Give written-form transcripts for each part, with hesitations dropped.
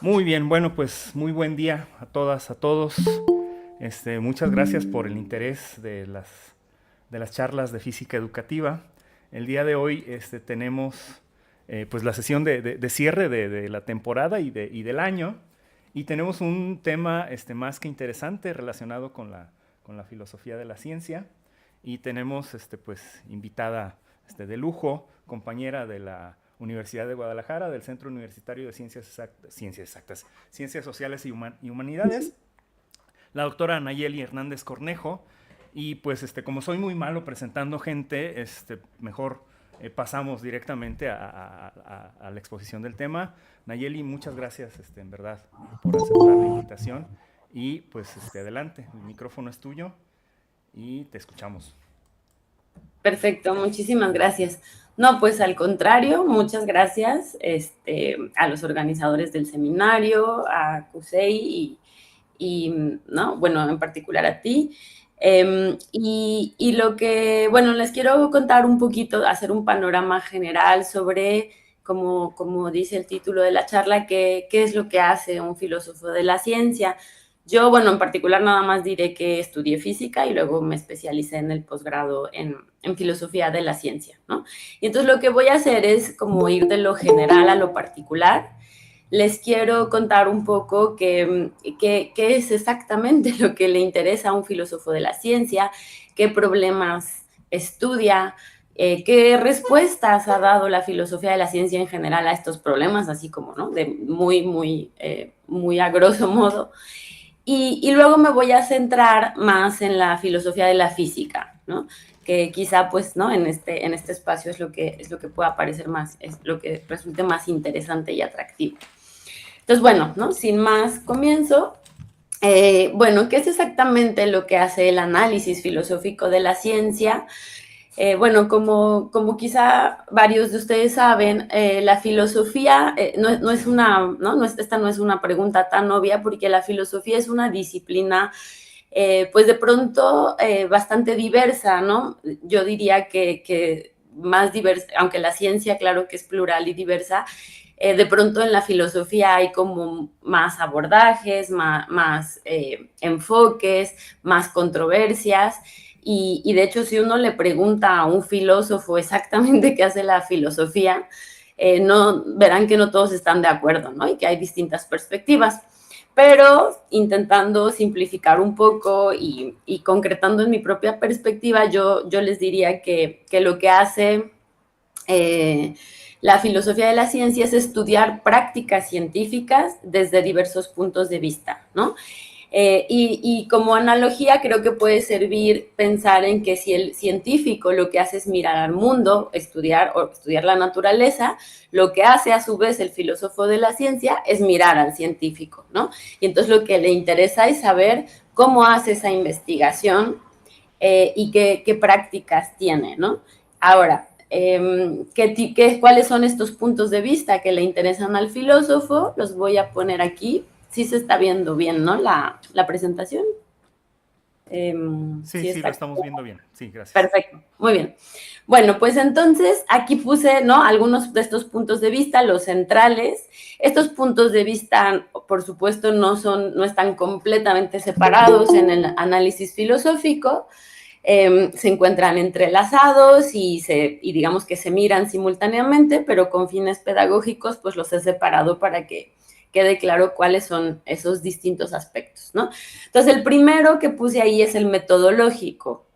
Muy bien, bueno, pues muy buen día a todas, a todos. Muchas gracias por el interés de las charlas de física educativa. El día de hoy tenemos pues la sesión de cierre de la temporada y del año. Y tenemos un tema más que interesante relacionado con la filosofía de la ciencia. Y tenemos pues invitada de lujo, compañera de la Universidad de Guadalajara, del Centro Universitario de Ciencias Sociales y Humanidades, la doctora Nayeli Hernández Cornejo. Y pues como soy muy malo presentando gente, mejor pasamos directamente a la exposición del tema. Nayeli, muchas gracias en verdad por aceptar la invitación. Y pues adelante, el micrófono es tuyo y te escuchamos. Perfecto, muchísimas gracias. No, pues al contrario, muchas gracias a los organizadores del seminario, a CUSEI ¿no? Bueno, en particular a ti. Y lo que, bueno, les quiero contar un poquito, hacer un panorama general sobre, como dice el título de la charla, qué es lo que hace un filósofo de la ciencia. Yo, bueno, en particular nada más diré que estudié física y luego me especialicé en el posgrado en filosofía de la ciencia, ¿no? Y entonces lo que voy a hacer es como ir de lo general a lo particular. Les quiero contar un poco qué es exactamente lo que le interesa a un filósofo de la ciencia, qué problemas estudia, qué respuestas ha dado la filosofía de la ciencia en general a estos problemas, así como, ¿no? De muy a grosso modo. Y luego me voy a centrar más en la filosofía de la física, ¿no? Que quizá, pues, ¿no? En este espacio es lo que pueda parecer más, es lo que resulte más interesante y atractivo. Entonces, bueno, ¿no? Sin más, comienzo. Bueno, ¿qué es exactamente lo que hace el análisis filosófico de la ciencia? Bueno, como quizá varios de ustedes saben, la filosofía no es una, ¿no? Esta no es una pregunta tan obvia porque la filosofía es una disciplina pues de pronto bastante diversa, ¿no? Yo diría que más diversa, aunque la ciencia claro que es plural y diversa, de pronto en la filosofía hay como más abordajes, más enfoques, más controversias. Y de hecho, si uno le pregunta a un filósofo exactamente qué hace la filosofía, no, verán que no todos están de acuerdo, ¿no? Y que hay distintas perspectivas. Pero intentando simplificar un poco y concretando en mi propia perspectiva, yo les diría que lo que hace la filosofía de la ciencia es estudiar prácticas científicas desde diversos puntos de vista, ¿no? Y como analogía creo que puede servir pensar en que si el científico lo que hace es mirar al mundo, estudiar la naturaleza, lo que hace a su vez el filósofo de la ciencia es mirar al científico, ¿no? Y entonces lo que le interesa es saber cómo hace esa investigación y qué prácticas tiene, ¿no? Ahora, ¿cuáles son estos puntos de vista que le interesan al filósofo? Los voy a poner aquí. Sí se está viendo bien, ¿no? La presentación. Sí, sí, lo estamos viendo bien. Sí, gracias. Perfecto, muy bien. Bueno, pues entonces aquí puse, ¿no? Algunos de estos puntos de vista, los centrales. Estos puntos de vista, por supuesto, no están completamente separados en el análisis filosófico. Se encuentran entrelazados y digamos que se miran simultáneamente, pero con fines pedagógicos, pues los he separado para que quede claro cuáles son esos distintos aspectos, ¿no? Entonces, el primero que puse ahí es el metodológico.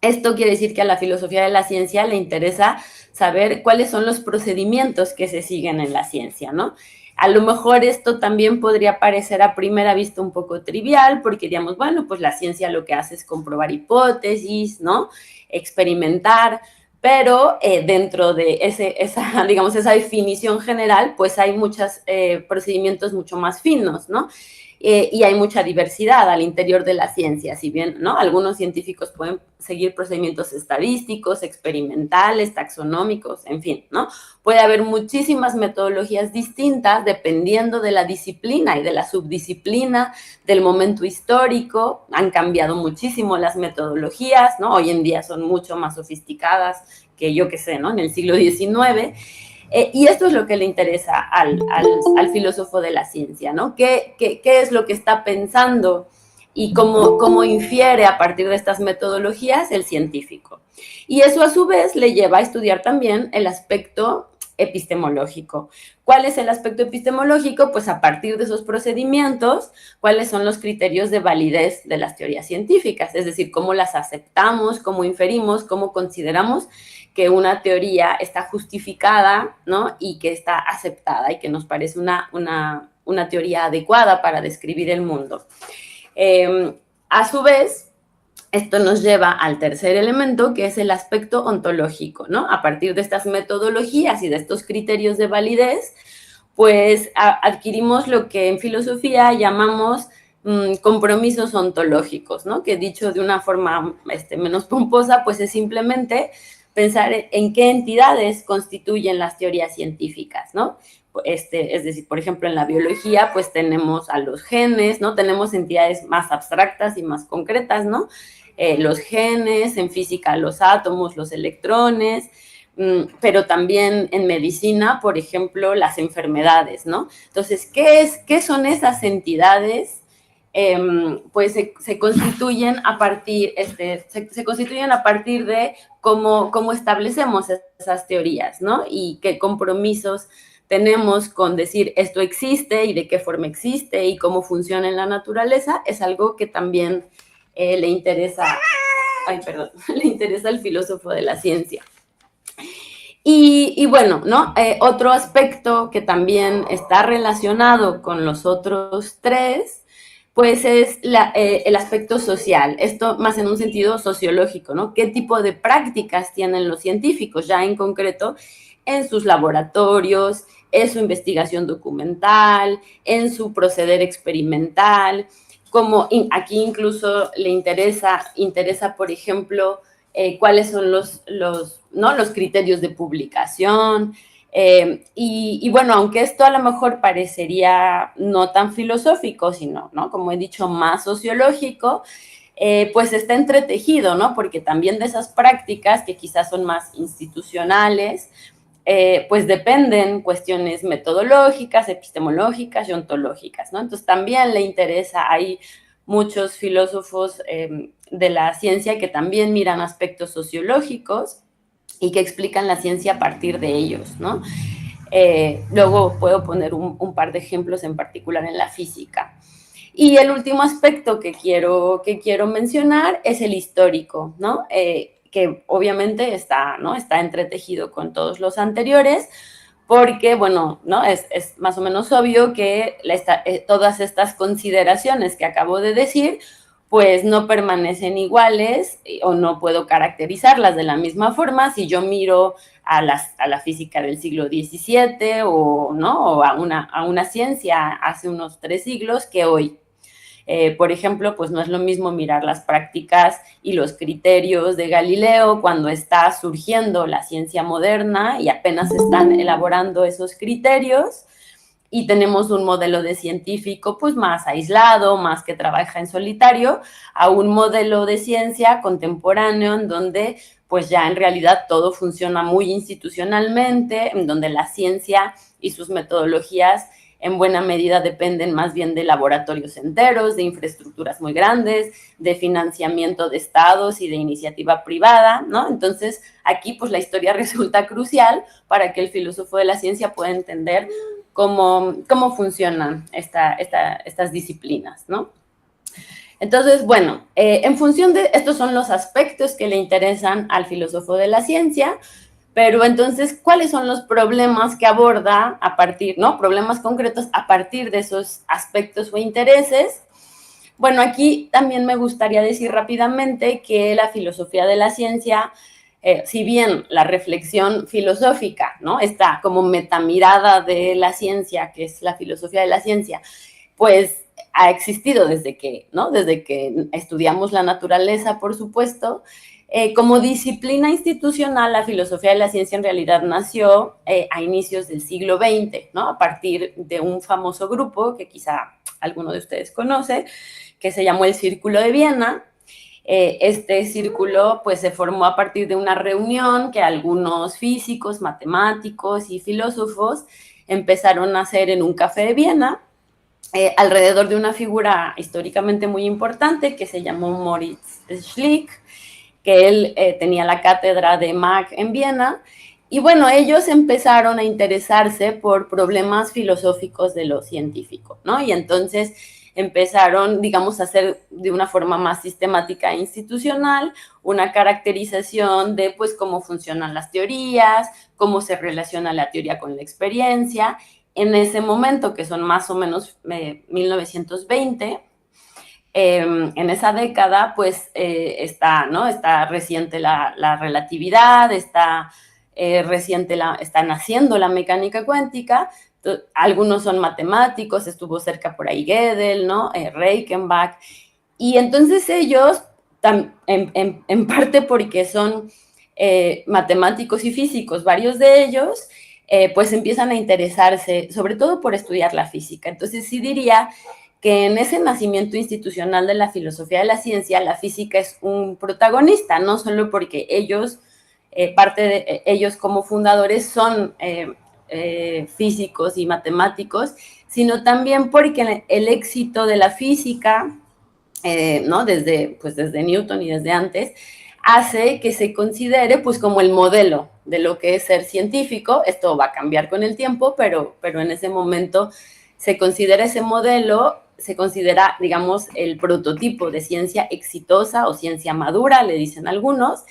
Esto quiere decir que a la filosofía de la ciencia le interesa saber cuáles son los procedimientos que se siguen en la ciencia, ¿no? A lo mejor esto también podría parecer a primera vista un poco trivial, porque diríamos, bueno, pues la ciencia lo que hace es comprobar hipótesis, ¿no? Experimentar, pero dentro de esa definición general, pues hay muchos procedimientos mucho más finos, ¿no? Y hay mucha diversidad al interior de la ciencia, si bien, ¿no? Algunos científicos pueden seguir procedimientos estadísticos, experimentales, taxonómicos, en fin, ¿no? Puede haber muchísimas metodologías distintas dependiendo de la disciplina y de la subdisciplina, del momento histórico. Han cambiado muchísimo las metodologías, ¿no? Hoy en día son mucho más sofisticadas que yo que sé, ¿no? En el siglo XIX. Y esto es lo que le interesa al filósofo de la ciencia, ¿no? ¿Qué es lo que está pensando y cómo infiere a partir de estas metodologías el científico? Y eso a su vez le lleva a estudiar también el aspecto epistemológico. ¿Cuál es el aspecto epistemológico? Pues a partir de esos procedimientos, ¿cuáles son los criterios de validez de las teorías científicas? Es decir, cómo las aceptamos, cómo inferimos, cómo consideramos que una teoría está justificada, ¿no? Y que está aceptada y que nos parece una teoría adecuada para describir el mundo. A su vez, esto nos lleva al tercer elemento, que es el aspecto ontológico, ¿no? A partir de estas metodologías y de estos criterios de validez, pues adquirimos lo que en filosofía llamamos compromisos ontológicos, ¿no? Que dicho de una forma menos pomposa, pues es simplemente pensar en qué entidades constituyen las teorías científicas, ¿no? Es decir, por ejemplo, en la biología, pues tenemos a los genes, ¿no? Tenemos entidades más abstractas y más concretas, ¿no? Los genes, en física los átomos, los electrones, pero también en medicina, por ejemplo, las enfermedades, ¿no? Entonces, ¿qué son esas entidades? Pues se constituyen a partir, se constituyen a partir de cómo establecemos esas teorías, ¿no? Y qué compromisos tenemos con decir esto existe y de qué forma existe y cómo funciona en la naturaleza, es algo que también le interesa, le interesa al filósofo de la ciencia. Y bueno, ¿no? Otro aspecto que también está relacionado con los otros tres, pues es el aspecto social, esto más en un sentido sociológico, ¿no? ¿Qué tipo de prácticas tienen los científicos ya en concreto en sus laboratorios, en su investigación documental, en su proceder experimental? Como aquí incluso le interesa por ejemplo, cuáles son los criterios de publicación. Y bueno, aunque esto a lo mejor parecería no tan filosófico, sino, ¿no? Como he dicho, más sociológico, pues está entretejido, ¿no? Porque también de esas prácticas que quizás son más institucionales, pues dependen cuestiones metodológicas, epistemológicas y ontológicas, ¿no? Entonces también le interesa, hay muchos filósofos de la ciencia que también miran aspectos sociológicos y que explican la ciencia a partir de ellos, ¿no? Luego puedo poner un par de ejemplos en particular en la física. Y el último aspecto que quiero mencionar es el histórico, ¿no? Que obviamente está entretejido con todos los anteriores, porque, bueno, ¿no? Es más o menos obvio que todas estas consideraciones que acabo de decir, pues no permanecen iguales o no puedo caracterizarlas de la misma forma si yo miro a la física del siglo XVII o a una ciencia hace unos 3 siglos que hoy. Por ejemplo, pues no es lo mismo mirar las prácticas y los criterios de Galileo cuando está surgiendo la ciencia moderna y apenas están elaborando esos criterios, y tenemos un modelo de científico pues más aislado, más que trabaja en solitario, a un modelo de ciencia contemporáneo en donde pues ya en realidad todo funciona muy institucionalmente, en donde la ciencia y sus metodologías en buena medida dependen más bien de laboratorios enteros, de infraestructuras muy grandes, de financiamiento de estados y de iniciativa privada, ¿no? Entonces, aquí pues la historia resulta crucial para que el filósofo de la ciencia pueda entender cómo funcionan estas disciplinas, ¿no? Entonces, bueno, en función de estos son los aspectos que le interesan al filósofo de la ciencia, pero entonces, ¿cuáles son los problemas que aborda a partir, ¿no? Problemas concretos a partir de esos aspectos o intereses. Bueno, aquí también me gustaría decir rápidamente que la filosofía de la ciencia, si bien la reflexión filosófica, ¿no? Esta como metamirada de la ciencia, que es la filosofía de la ciencia, pues ha existido desde que estudiamos la naturaleza, por supuesto. Como disciplina institucional, la filosofía de la ciencia en realidad nació a inicios del siglo XX, ¿no? A partir de un famoso grupo que quizá alguno de ustedes conoce, que se llamó el Círculo de Viena, Este círculo pues se formó a partir de una reunión que algunos físicos, matemáticos y filósofos empezaron a hacer en un café de Viena, alrededor de una figura históricamente muy importante que se llamó Moritz Schlick, que él tenía la cátedra de Mach en Viena. Y bueno, ellos empezaron a interesarse por problemas filosóficos de lo científico, ¿no? Y entonces empezaron, digamos, a hacer de una forma más sistemática e institucional una caracterización de, pues, cómo funcionan las teorías, cómo se relaciona la teoría con la experiencia. En ese momento, que son más o menos 1920, en esa década, pues está, ¿no? Está reciente la relatividad, está reciente, está naciendo la mecánica cuántica. Algunos son matemáticos, estuvo cerca por ahí Gödel, ¿no? Reichenbach. Y entonces ellos, en parte porque son matemáticos y físicos, varios de ellos, pues empiezan a interesarse, sobre todo por estudiar la física. Entonces sí diría que en ese nacimiento institucional de la filosofía de la ciencia, la física es un protagonista, no solo porque ellos, parte de ellos como fundadores son físicos y matemáticos, sino también porque el éxito de la física, ¿no? Desde Newton y desde antes, hace que se considere pues como el modelo de lo que es ser científico. Esto va a cambiar con el tiempo, pero en ese momento se considera ese modelo, se considera, digamos, el prototipo de ciencia exitosa o ciencia madura, le dicen algunos.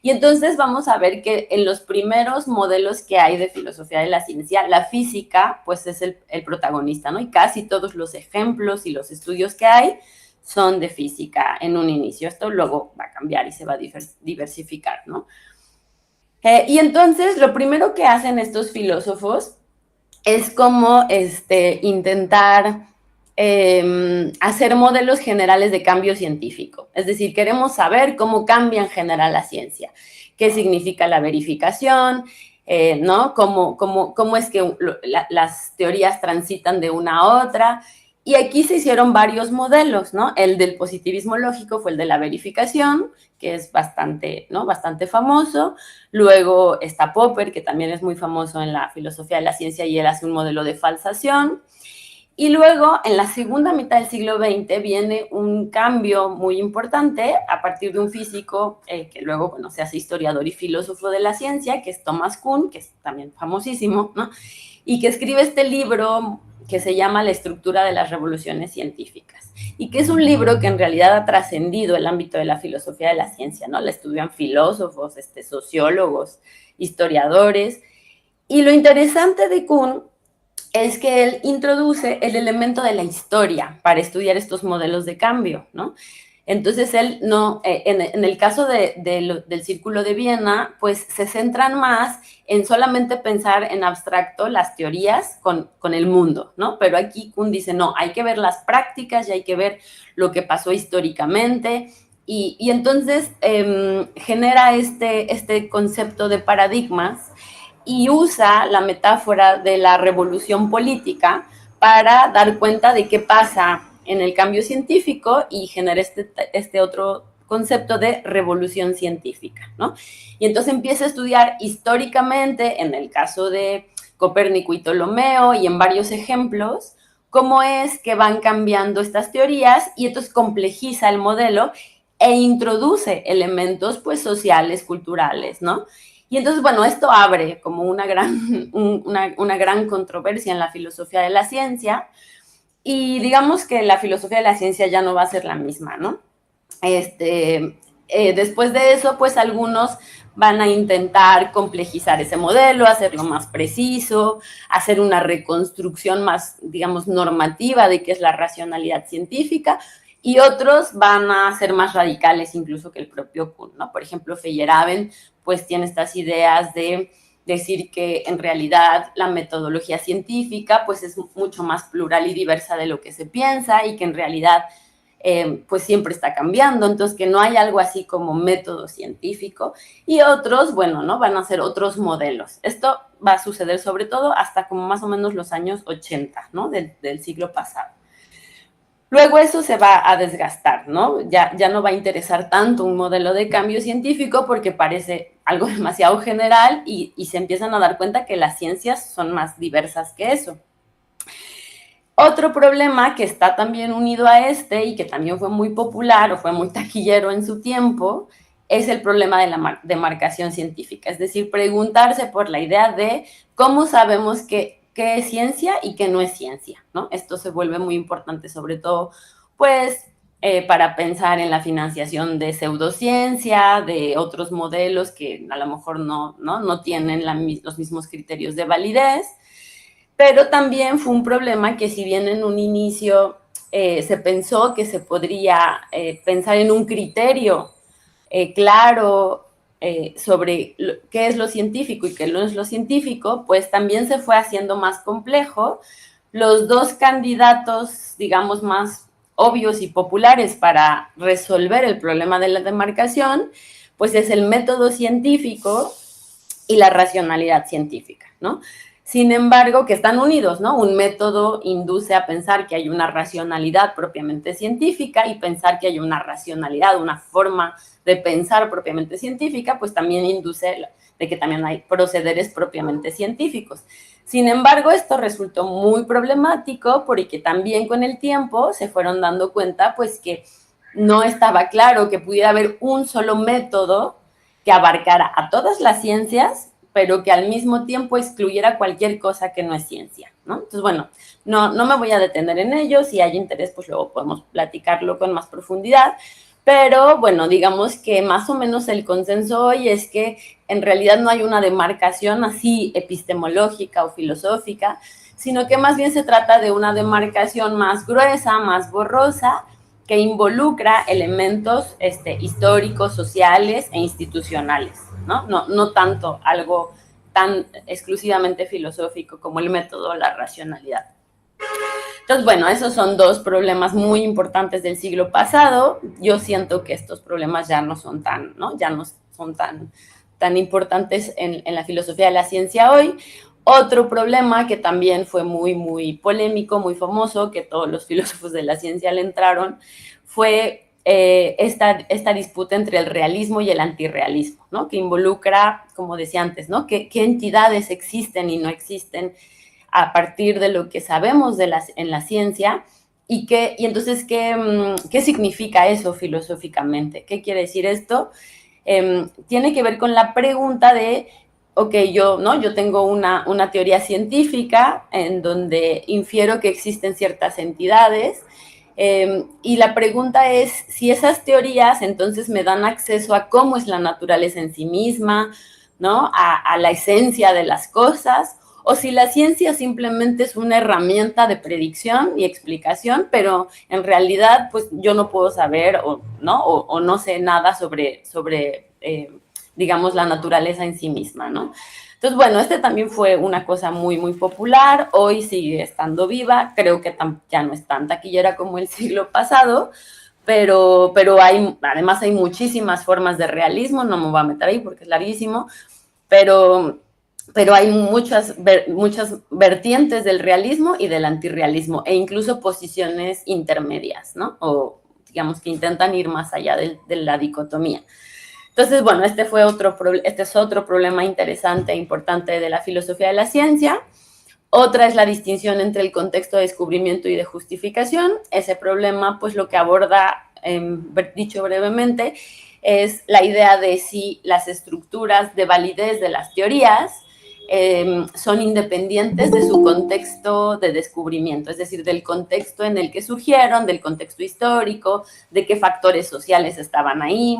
Y entonces vamos a ver que en los primeros modelos que hay de filosofía de la ciencia, la física pues es el protagonista, ¿no? Y casi todos los ejemplos y los estudios que hay son de física en un inicio. Esto luego va a cambiar y se va a diversificar, ¿no? Y entonces lo primero que hacen estos filósofos es como intentar hacer modelos generales de cambio científico. Es decir, queremos saber cómo cambia en general la ciencia, qué significa la verificación, ¿no? Cómo es que las teorías transitan de una a otra. Y aquí se hicieron varios modelos, ¿no? El del positivismo lógico fue el de la verificación, que es bastante, ¿no? Bastante famoso. Luego está Popper, que también es muy famoso en la filosofía de la ciencia, y él hace un modelo de falsación. Y luego, en la segunda mitad del siglo XX, viene un cambio muy importante a partir de un físico que luego, bueno, se hace historiador y filósofo de la ciencia, que es Thomas Kuhn, que es también famosísimo, ¿no? Y que escribe este libro que se llama La estructura de las revoluciones científicas, y que es un libro que en realidad ha trascendido el ámbito de la filosofía de la ciencia, ¿no? La estudian filósofos, sociólogos, historiadores. Y lo interesante de Kuhn es que él introduce el elemento de la historia para estudiar estos modelos de cambio, ¿no? Entonces él no, en el caso del Círculo de Viena, pues se centran más en solamente pensar en abstracto las teorías con el mundo, ¿no? Pero aquí Kuhn dice, no, hay que ver las prácticas y hay que ver lo que pasó históricamente. Y entonces genera este concepto de paradigmas y usa la metáfora de la revolución política para dar cuenta de qué pasa en el cambio científico y genera este otro concepto de revolución científica, ¿no? Y entonces empieza a estudiar históricamente, en el caso de Copérnico y Ptolomeo y en varios ejemplos, cómo es que van cambiando estas teorías, y entonces complejiza el modelo e introduce elementos pues sociales, culturales, ¿no? Y entonces, bueno, esto abre como una gran controversia en la filosofía de la ciencia, y digamos que la filosofía de la ciencia ya no va a ser la misma, ¿no? Después de eso, pues algunos van a intentar complejizar ese modelo, hacerlo más preciso, hacer una reconstrucción más, digamos, normativa de qué es la racionalidad científica, y otros van a ser más radicales incluso que el propio Kuhn, ¿no? Por ejemplo, Feyerabend pues tiene estas ideas de decir que en realidad la metodología científica pues es mucho más plural y diversa de lo que se piensa, y que en realidad pues siempre está cambiando, entonces que no hay algo así como método científico. Y otros, bueno, ¿no? Van a ser otros modelos. Esto va a suceder sobre todo hasta como más o menos los años 80, ¿no? Del siglo pasado. Luego eso se va a desgastar, ¿no? Ya no va a interesar tanto un modelo de cambio científico porque parece algo demasiado general y se empiezan a dar cuenta que las ciencias son más diversas que eso. Otro problema que está también unido a este y que también fue muy popular o fue muy taquillero en su tiempo es el problema de la demarcación científica, es decir, preguntarse por la idea de cómo sabemos qué es ciencia y qué no es ciencia, ¿no? Esto se vuelve muy importante, sobre todo, pues, para pensar en la financiación de pseudociencia, de otros modelos que a lo mejor no tienen los mismos criterios de validez, pero también fue un problema que si bien en un inicio se pensó que se podría pensar en un criterio claro sobre qué es lo científico y qué no es lo científico, pues también se fue haciendo más complejo. Los dos candidatos, digamos, más obvios y populares para resolver el problema de la demarcación, pues es el método científico y la racionalidad científica, ¿no? Sin embargo, que están unidos, ¿no? Un método induce a pensar que hay una racionalidad propiamente científica y pensar que hay una racionalidad, una forma de pensar propiamente científica, pues también induce de que también hay procederes propiamente científicos. Sin embargo, esto resultó muy problemático porque también con el tiempo se fueron dando cuenta, pues, que no estaba claro que pudiera haber un solo método que abarcara a todas las ciencias, pero que al mismo tiempo excluyera cualquier cosa que no es ciencia, ¿no? Entonces, bueno, no me voy a detener en ello, si hay interés, pues luego podemos platicarlo con más profundidad, pero bueno, digamos que más o menos el consenso hoy es que en realidad no hay una demarcación así epistemológica o filosófica, sino que más bien se trata de una demarcación más gruesa, más borrosa, que involucra elementos históricos, sociales e institucionales, ¿no? No tanto algo tan exclusivamente filosófico como el método o la racionalidad. Entonces, bueno, esos son dos problemas muy importantes del siglo pasado. Yo siento que estos problemas ya no son tan, ¿no? Ya no son tan importantes en la filosofía de la ciencia hoy. Otro problema que también fue muy polémico, muy famoso, que todos los filósofos de la ciencia le entraron, fue esta disputa entre el realismo y el antirrealismo, ¿no? Que involucra, como decía antes, ¿no? ¿Qué entidades existen y no existen a partir de lo que sabemos en la ciencia? Y entonces, ¿qué significa eso filosóficamente? ¿Qué quiere decir esto? Tiene que ver con la pregunta de, ok, yo tengo una teoría científica en donde infiero que existen ciertas entidades, y la pregunta es si esas teorías entonces me dan acceso a cómo es la naturaleza en sí misma, ¿no? A la esencia de las cosas, o si la ciencia simplemente es una herramienta de predicción y explicación, pero en realidad pues yo no puedo saber o no sé nada sobre digamos, la naturaleza en sí misma, ¿no? Entonces, bueno, también fue una cosa muy popular, hoy sigue estando viva, creo que ya no es tan taquillera como el siglo pasado, pero además hay muchísimas formas de realismo, no me voy a meter ahí porque es larguísimo, pero hay muchas vertientes del realismo y del antirrealismo, e incluso posiciones intermedias, ¿no? O digamos que intentan ir más allá de la dicotomía. Entonces, bueno, este es otro problema interesante e importante de la filosofía de la ciencia. Otra es la distinción entre el contexto de descubrimiento y de justificación. Ese problema, pues lo que aborda, dicho brevemente, es la idea de si las estructuras de validez de las teorías son independientes de su contexto de descubrimiento, es decir, del contexto en el que surgieron, del contexto histórico, de qué factores sociales estaban ahí.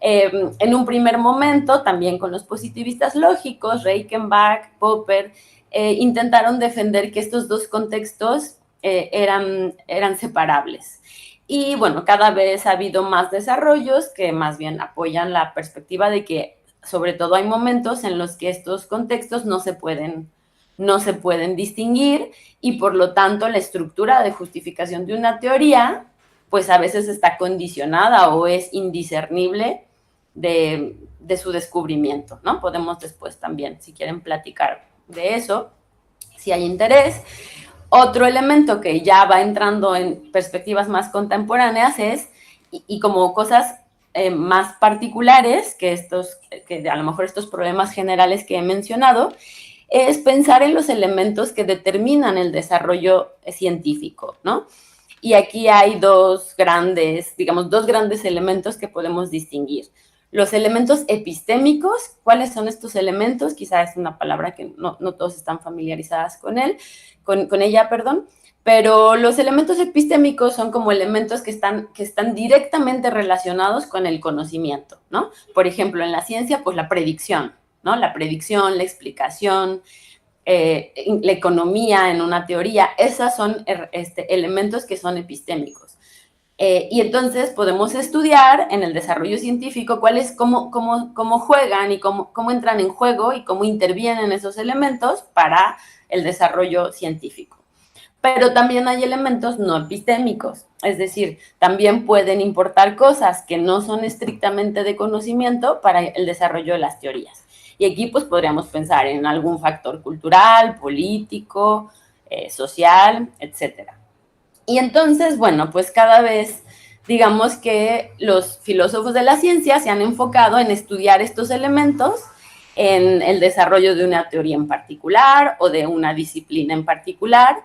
En un primer momento, también con los positivistas lógicos, Reichenbach, Popper, intentaron defender que estos dos contextos eran separables. Y bueno, cada vez ha habido más desarrollos que más bien apoyan la perspectiva de que sobre todo hay momentos en los que estos contextos no se pueden distinguir, y por lo tanto la estructura de justificación de una teoría pues a veces está condicionada o es indiscernible de su descubrimiento, ¿no? Podemos después también, si quieren, platicar de eso, si hay interés. Otro elemento que ya va entrando en perspectivas más contemporáneas es, y como cosas más particulares que a lo mejor estos problemas generales que he mencionado, es pensar en los elementos que determinan el desarrollo científico, ¿no? Y aquí hay dos grandes elementos que podemos distinguir. Los elementos epistémicos, ¿cuáles son estos elementos? Quizá es una palabra que no todos están familiarizadas con ella, pero los elementos epistémicos son como elementos que están directamente relacionados con el conocimiento, ¿no? Por ejemplo, en la ciencia, pues la predicción, ¿no? La predicción, la explicación, la economía en una teoría, esos son elementos que son epistémicos. Y entonces podemos estudiar en el desarrollo científico cómo juegan y cómo entran en juego y cómo intervienen esos elementos para el desarrollo científico. Pero también hay elementos no epistémicos, es decir, también pueden importar cosas que no son estrictamente de conocimiento para el desarrollo de las teorías. Y aquí pues podríamos pensar en algún factor cultural, político, social, etcétera. Y entonces, bueno, pues cada vez digamos que los filósofos de la ciencia se han enfocado en estudiar estos elementos en el desarrollo de una teoría en particular o de una disciplina en particular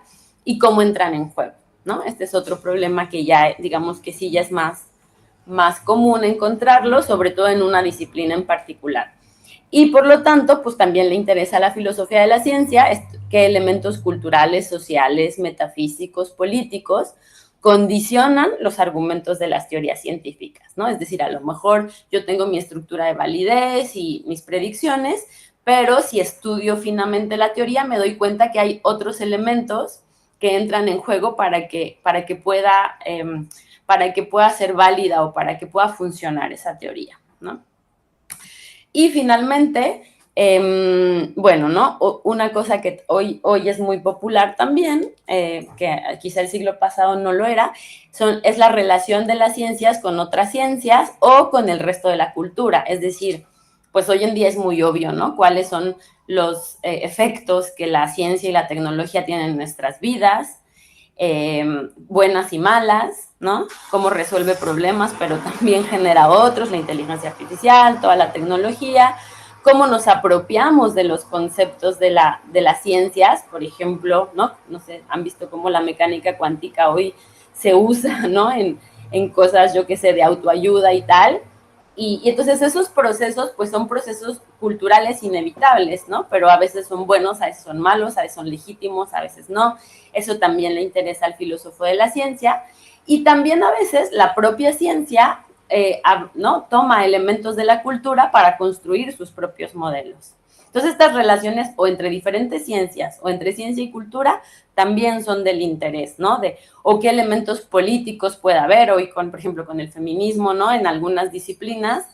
y cómo entran en juego, ¿no? Este es otro problema que ya, digamos que sí ya es más común encontrarlo, sobre todo en una disciplina en particular. Y por lo tanto, pues también le interesa a la filosofía de la ciencia qué elementos culturales, sociales, metafísicos, políticos condicionan los argumentos de las teorías científicas, ¿no? Es decir, a lo mejor yo tengo mi estructura de validez y mis predicciones, pero si estudio finamente la teoría me doy cuenta que hay otros elementos que entran en juego para que pueda ser válida o para que pueda funcionar esa teoría, ¿no? Y finalmente, bueno, ¿no? Una cosa que hoy es muy popular también, que quizá el siglo pasado no lo era, es la relación de las ciencias con otras ciencias o con el resto de la cultura. Es decir, pues hoy en día es muy obvio, ¿no? Cuáles son los efectos que la ciencia y la tecnología tienen en nuestras vidas, buenas y malas, ¿no? Cómo resuelve problemas, pero también genera otros, la inteligencia artificial, toda la tecnología, cómo nos apropiamos de los conceptos de las ciencias, por ejemplo, ¿no? No sé, han visto cómo la mecánica cuántica hoy se usa, ¿no? En cosas, yo qué sé, de autoayuda y tal. Y entonces esos procesos, pues son procesos culturales inevitables, ¿no? Pero a veces son buenos, a veces son malos, a veces son legítimos, a veces no. Eso también le interesa al filósofo de la ciencia. Y también a veces la propia ciencia, ¿no? Toma elementos de la cultura para construir sus propios modelos. Entonces estas relaciones o entre diferentes ciencias o entre ciencia y cultura también son del interés, ¿no? O qué elementos políticos puede haber hoy, por ejemplo, con el feminismo, ¿no? En algunas disciplinas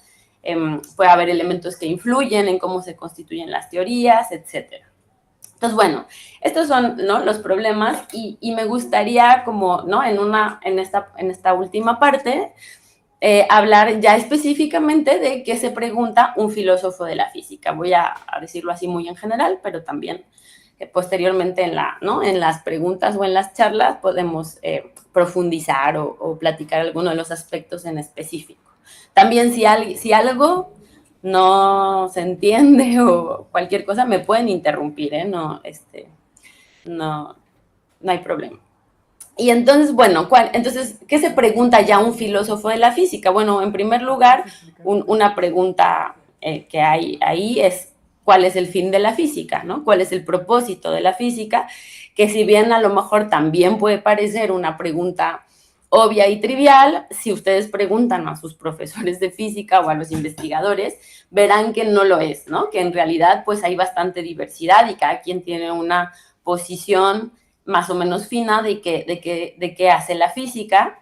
puede haber elementos que influyen en cómo se constituyen las teorías, etcétera. Entonces, bueno, estos son, ¿no? Los problemas y me gustaría como, ¿no? En esta última parte, hablar ya específicamente de qué se pregunta un filósofo de la física. Voy a decirlo así muy en general, pero también posteriormente en las preguntas o en las charlas podemos profundizar o platicar alguno de los aspectos en específico. También si algo no se entiende o cualquier cosa, me pueden interrumpir, ¿eh? No hay problema. Y entonces, bueno, ¿qué se pregunta ya un filósofo de la física? Bueno, en primer lugar, una pregunta que hay ahí es ¿cuál es el fin de la física, ¿no? ¿Cuál es el propósito de la física? Que si bien a lo mejor también puede parecer una pregunta obvia y trivial, si ustedes preguntan a sus profesores de física o a los investigadores, verán que no lo es, ¿no? Que en realidad pues hay bastante diversidad y cada quien tiene una posición más o menos fina de qué hace la física.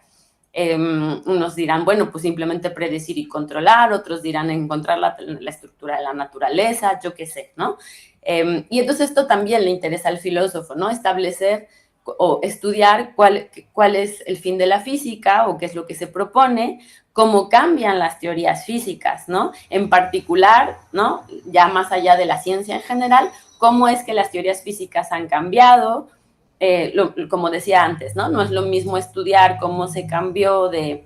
Unos dirán, bueno, pues simplemente predecir y controlar, otros dirán encontrar la estructura de la naturaleza, yo qué sé, ¿no? Y entonces esto también le interesa al filósofo, ¿no? Establecer o estudiar cuál es el fin de la física o qué es lo que se propone, cómo cambian las teorías físicas, ¿no? En particular, ¿no? Ya más allá de la ciencia en general, cómo es que las teorías físicas han cambiado, como decía antes, ¿no? No es lo mismo estudiar cómo se cambió de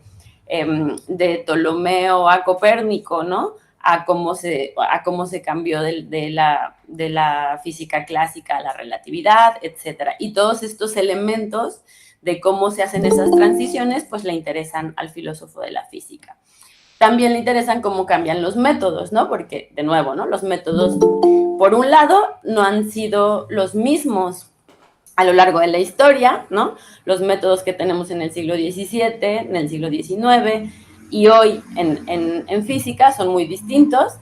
Ptolomeo a Copérnico, ¿no? A cómo se cambió de la física clásica a la relatividad, etcétera. Y todos estos elementos de cómo se hacen esas transiciones, pues le interesan al filósofo de la física. También le interesan cómo cambian los métodos, ¿no? Porque, de nuevo, ¿no? Los métodos, por un lado, no han sido los mismos a lo largo de la historia, ¿no? Los métodos que tenemos en el siglo XVII, en el siglo XIX y hoy en física son muy distintos.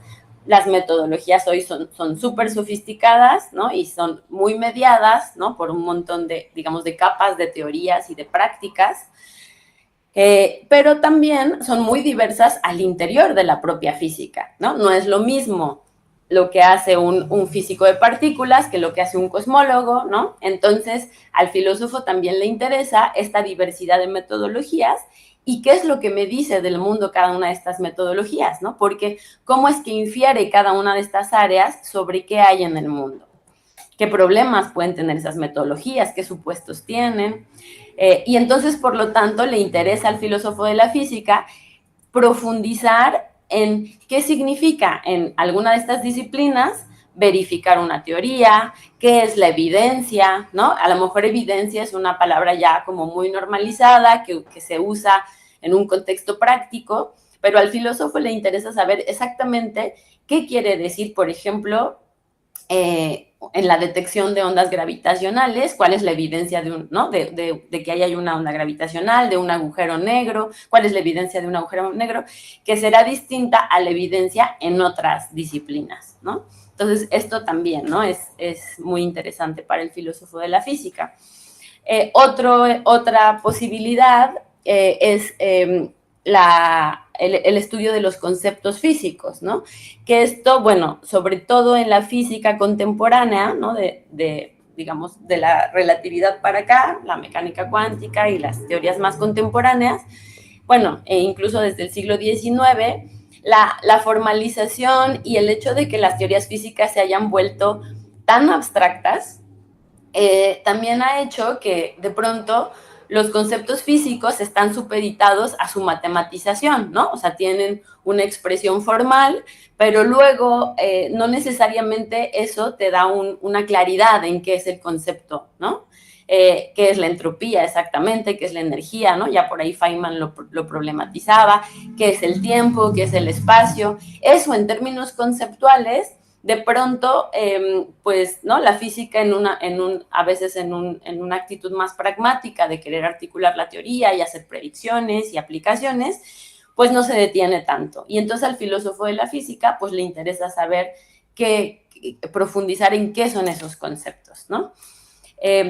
Las metodologías hoy son súper sofisticadas, ¿no? Y son muy mediadas, ¿no? Por un montón de, digamos, de capas de teorías y de prácticas. Pero también son muy diversas al interior de la propia física, ¿no? No es lo mismo lo que hace un físico de partículas que lo que hace un cosmólogo, ¿no? Entonces, al filósofo también le interesa esta diversidad de metodologías y qué es lo que me dice del mundo cada una de estas metodologías, ¿no? Porque cómo es que infiere cada una de estas áreas sobre qué hay en el mundo, qué problemas pueden tener esas metodologías, qué supuestos tienen. Y entonces, por lo tanto, le interesa al filósofo de la física profundizar en qué significa en alguna de estas disciplinas verificar una teoría, qué es la evidencia, ¿no? A lo mejor evidencia es una palabra ya como muy normalizada, que se usa en un contexto práctico, pero al filósofo le interesa saber exactamente qué quiere decir, por ejemplo, en la detección de ondas gravitacionales, cuál es la evidencia ¿no? de que ahí hay una onda gravitacional, de un agujero negro, cuál es la evidencia de un agujero negro, que será distinta a la evidencia en otras disciplinas, ¿no? Entonces, esto también, ¿no? Es muy interesante para el filósofo de la física. Otra posibilidad es el estudio de los conceptos físicos, ¿no? Que esto, bueno, sobre todo en la física contemporánea, ¿no? Digamos, de la relatividad para acá, la mecánica cuántica y las teorías más contemporáneas, bueno, e incluso desde el siglo XIX, la formalización y el hecho de que las teorías físicas se hayan vuelto tan abstractas, también ha hecho que de pronto los conceptos físicos están supeditados a su matematización, ¿no? O sea, tienen una expresión formal, pero luego no necesariamente eso te da una claridad en qué es el concepto, ¿no? Qué es la entropía exactamente, qué es la energía, ¿no? Ya por ahí Feynman lo problematizaba, qué es el tiempo, qué es el espacio. Eso en términos conceptuales de pronto, pues, ¿no? La física a veces en una actitud más pragmática de querer articular la teoría y hacer predicciones y aplicaciones, pues no se detiene tanto. Y entonces al filósofo de la física, pues le interesa saber profundizar en qué son esos conceptos, ¿no?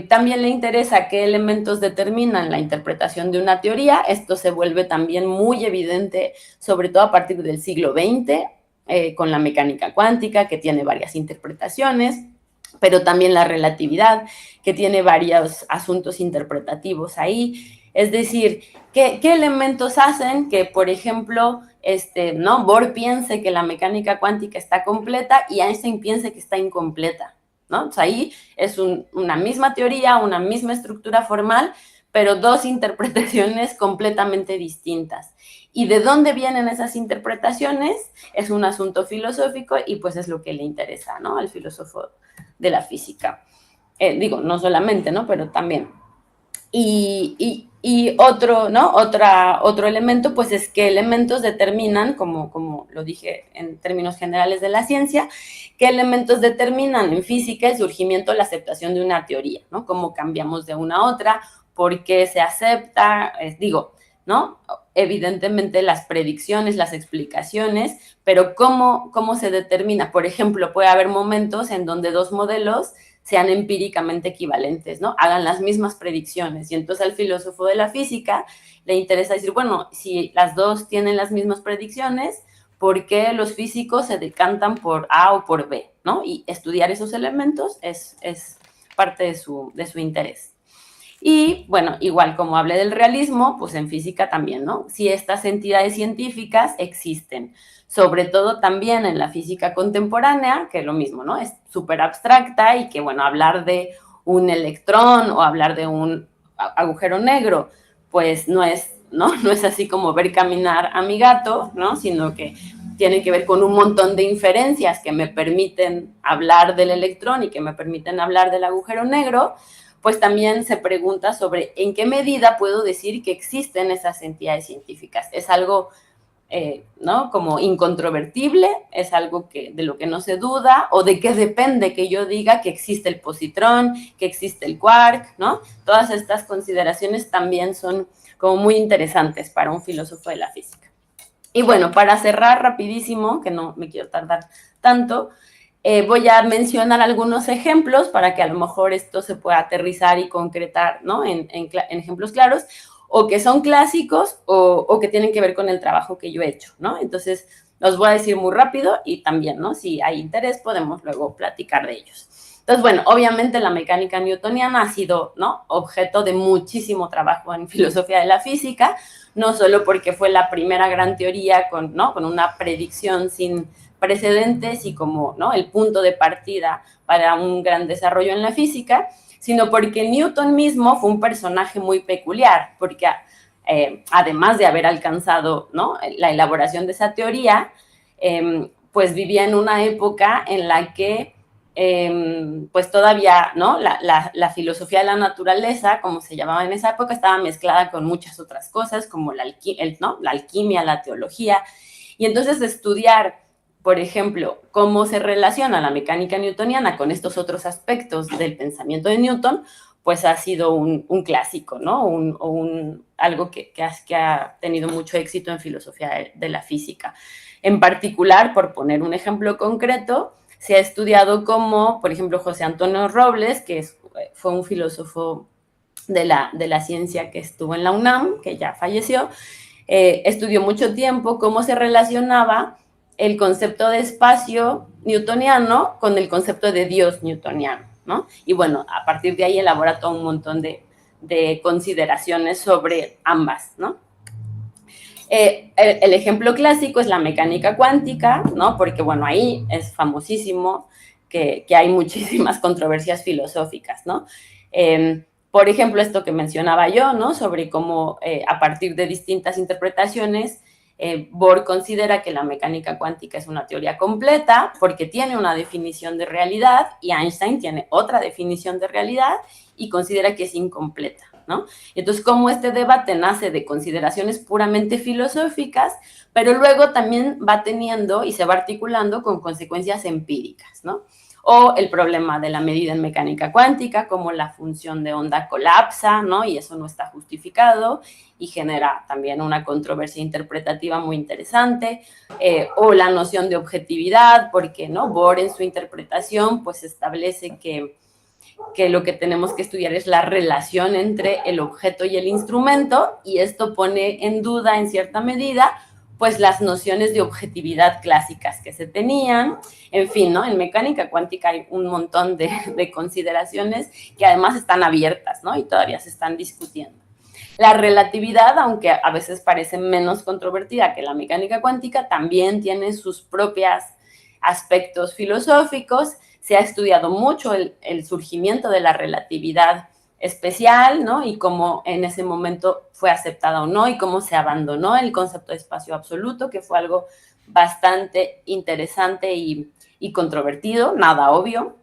También le interesa qué elementos determinan la interpretación de una teoría. Esto se vuelve también muy evidente, sobre todo a partir del siglo XX, con la mecánica cuántica, que tiene varias interpretaciones, pero también la relatividad, que tiene varios asuntos interpretativos ahí. Es decir, ¿qué elementos hacen que, por ejemplo, ¿no? Bohr piense que la mecánica cuántica está completa y Einstein piense que está incompleta, ¿no? Entonces ahí es una misma teoría, una misma estructura formal, pero dos interpretaciones completamente distintas. ¿Y de dónde vienen esas interpretaciones? Es un asunto filosófico y pues es lo que le interesa, ¿no? Al filósofo de la física. Digo, no solamente, ¿no? Pero también. Y otro, ¿no? Otro elemento, pues es qué elementos determinan, como lo dije en términos generales de la ciencia, qué elementos determinan en física el surgimiento, la aceptación de una teoría, ¿no? Cómo cambiamos de una a otra, por qué se acepta, ¿no? Evidentemente las predicciones, las explicaciones, pero ¿cómo se determina? Por ejemplo, puede haber momentos en donde dos modelos sean empíricamente equivalentes, ¿no? Hagan las mismas predicciones. Y entonces al filósofo de la física le interesa decir, bueno, si las dos tienen las mismas predicciones, ¿por qué los físicos se decantan por A o por B, ¿no? Y estudiar esos elementos es parte de su interés. Y, bueno, igual como hablé del realismo, pues en física también, ¿no? Si estas entidades científicas existen, sobre todo también en la física contemporánea, que es lo mismo, ¿no? Es súper abstracta y que, bueno, hablar de un electrón o hablar de un agujero negro, pues no es así como ver caminar a mi gato, ¿no? Sino que tiene que ver con un montón de inferencias que me permiten hablar del electrón y que me permiten hablar del agujero negro. Pues también se pregunta sobre en qué medida puedo decir que existen esas entidades científicas. Es algo, ¿no? Como incontrovertible, es algo de lo que no se duda, o de qué depende que yo diga que existe el positrón, que existe el quark, ¿no? Todas estas consideraciones también son como muy interesantes para un filósofo de la física. Y bueno, para cerrar rapidísimo, que no me quiero tardar tanto, voy a mencionar algunos ejemplos para que a lo mejor esto se pueda aterrizar y concretar, ¿no? en ejemplos claros, o que son clásicos o que tienen que ver con el trabajo que yo he hecho, ¿no? Entonces, los voy a decir muy rápido y también, ¿no? Si hay interés, podemos luego platicar de ellos. Entonces, bueno, obviamente la mecánica newtoniana ha sido, ¿no?, objeto de muchísimo trabajo en filosofía de la física, no solo porque fue la primera gran teoría con una predicción sin precedentes y como, ¿no?, el punto de partida para un gran desarrollo en la física, sino porque Newton mismo fue un personaje muy peculiar, porque además de haber alcanzado, ¿no?, la elaboración de esa teoría, pues vivía en una época en la que pues todavía, ¿no?, la filosofía de la naturaleza, como se llamaba en esa época, estaba mezclada con muchas otras cosas, como la alquimia, la teología, y entonces estudiar, por ejemplo, cómo se relaciona la mecánica newtoniana con estos otros aspectos del pensamiento de Newton, pues ha sido un clásico, ¿no? Algo que ha tenido mucho éxito en filosofía de la física. En particular, por poner un ejemplo concreto, se ha estudiado cómo, por ejemplo, José Antonio Robles, que fue un filósofo de la ciencia que estuvo en la UNAM, que ya falleció, estudió mucho tiempo cómo se relacionaba el concepto de espacio newtoniano con el concepto de Dios newtoniano, ¿no? Y bueno, a partir de ahí elabora todo un montón de consideraciones sobre ambas, ¿no? El ejemplo clásico es la mecánica cuántica, ¿no? Porque, bueno, ahí es famosísimo que hay muchísimas controversias filosóficas, ¿no? Por ejemplo, esto que mencionaba yo, ¿no?, sobre cómo a partir de distintas interpretaciones, Bohr considera que la mecánica cuántica es una teoría completa porque tiene una definición de realidad y Einstein tiene otra definición de realidad y considera que es incompleta, ¿no? Entonces, como este debate nace de consideraciones puramente filosóficas, pero luego también va teniendo y se va articulando con consecuencias empíricas, ¿no? O el problema de la medida en mecánica cuántica, como la función de onda colapsa, ¿no? Y eso no está justificado y genera también una controversia interpretativa muy interesante, o la noción de objetividad, porque, ¿no?, Bohr en su interpretación pues establece que lo que tenemos que estudiar es la relación entre el objeto y el instrumento, y esto pone en duda, en cierta medida, pues las nociones de objetividad clásicas que se tenían. En fin, ¿no?, en mecánica cuántica hay un montón de consideraciones que además están abiertas, ¿no?, y todavía se están discutiendo. La relatividad, aunque a veces parece menos controvertida que la mecánica cuántica, también tiene sus propios aspectos filosóficos. Se ha estudiado mucho el surgimiento de la relatividad especial, ¿no?, y cómo en ese momento fue aceptada o no, y cómo se abandonó el concepto de espacio absoluto, que fue algo bastante interesante y controvertido, nada obvio.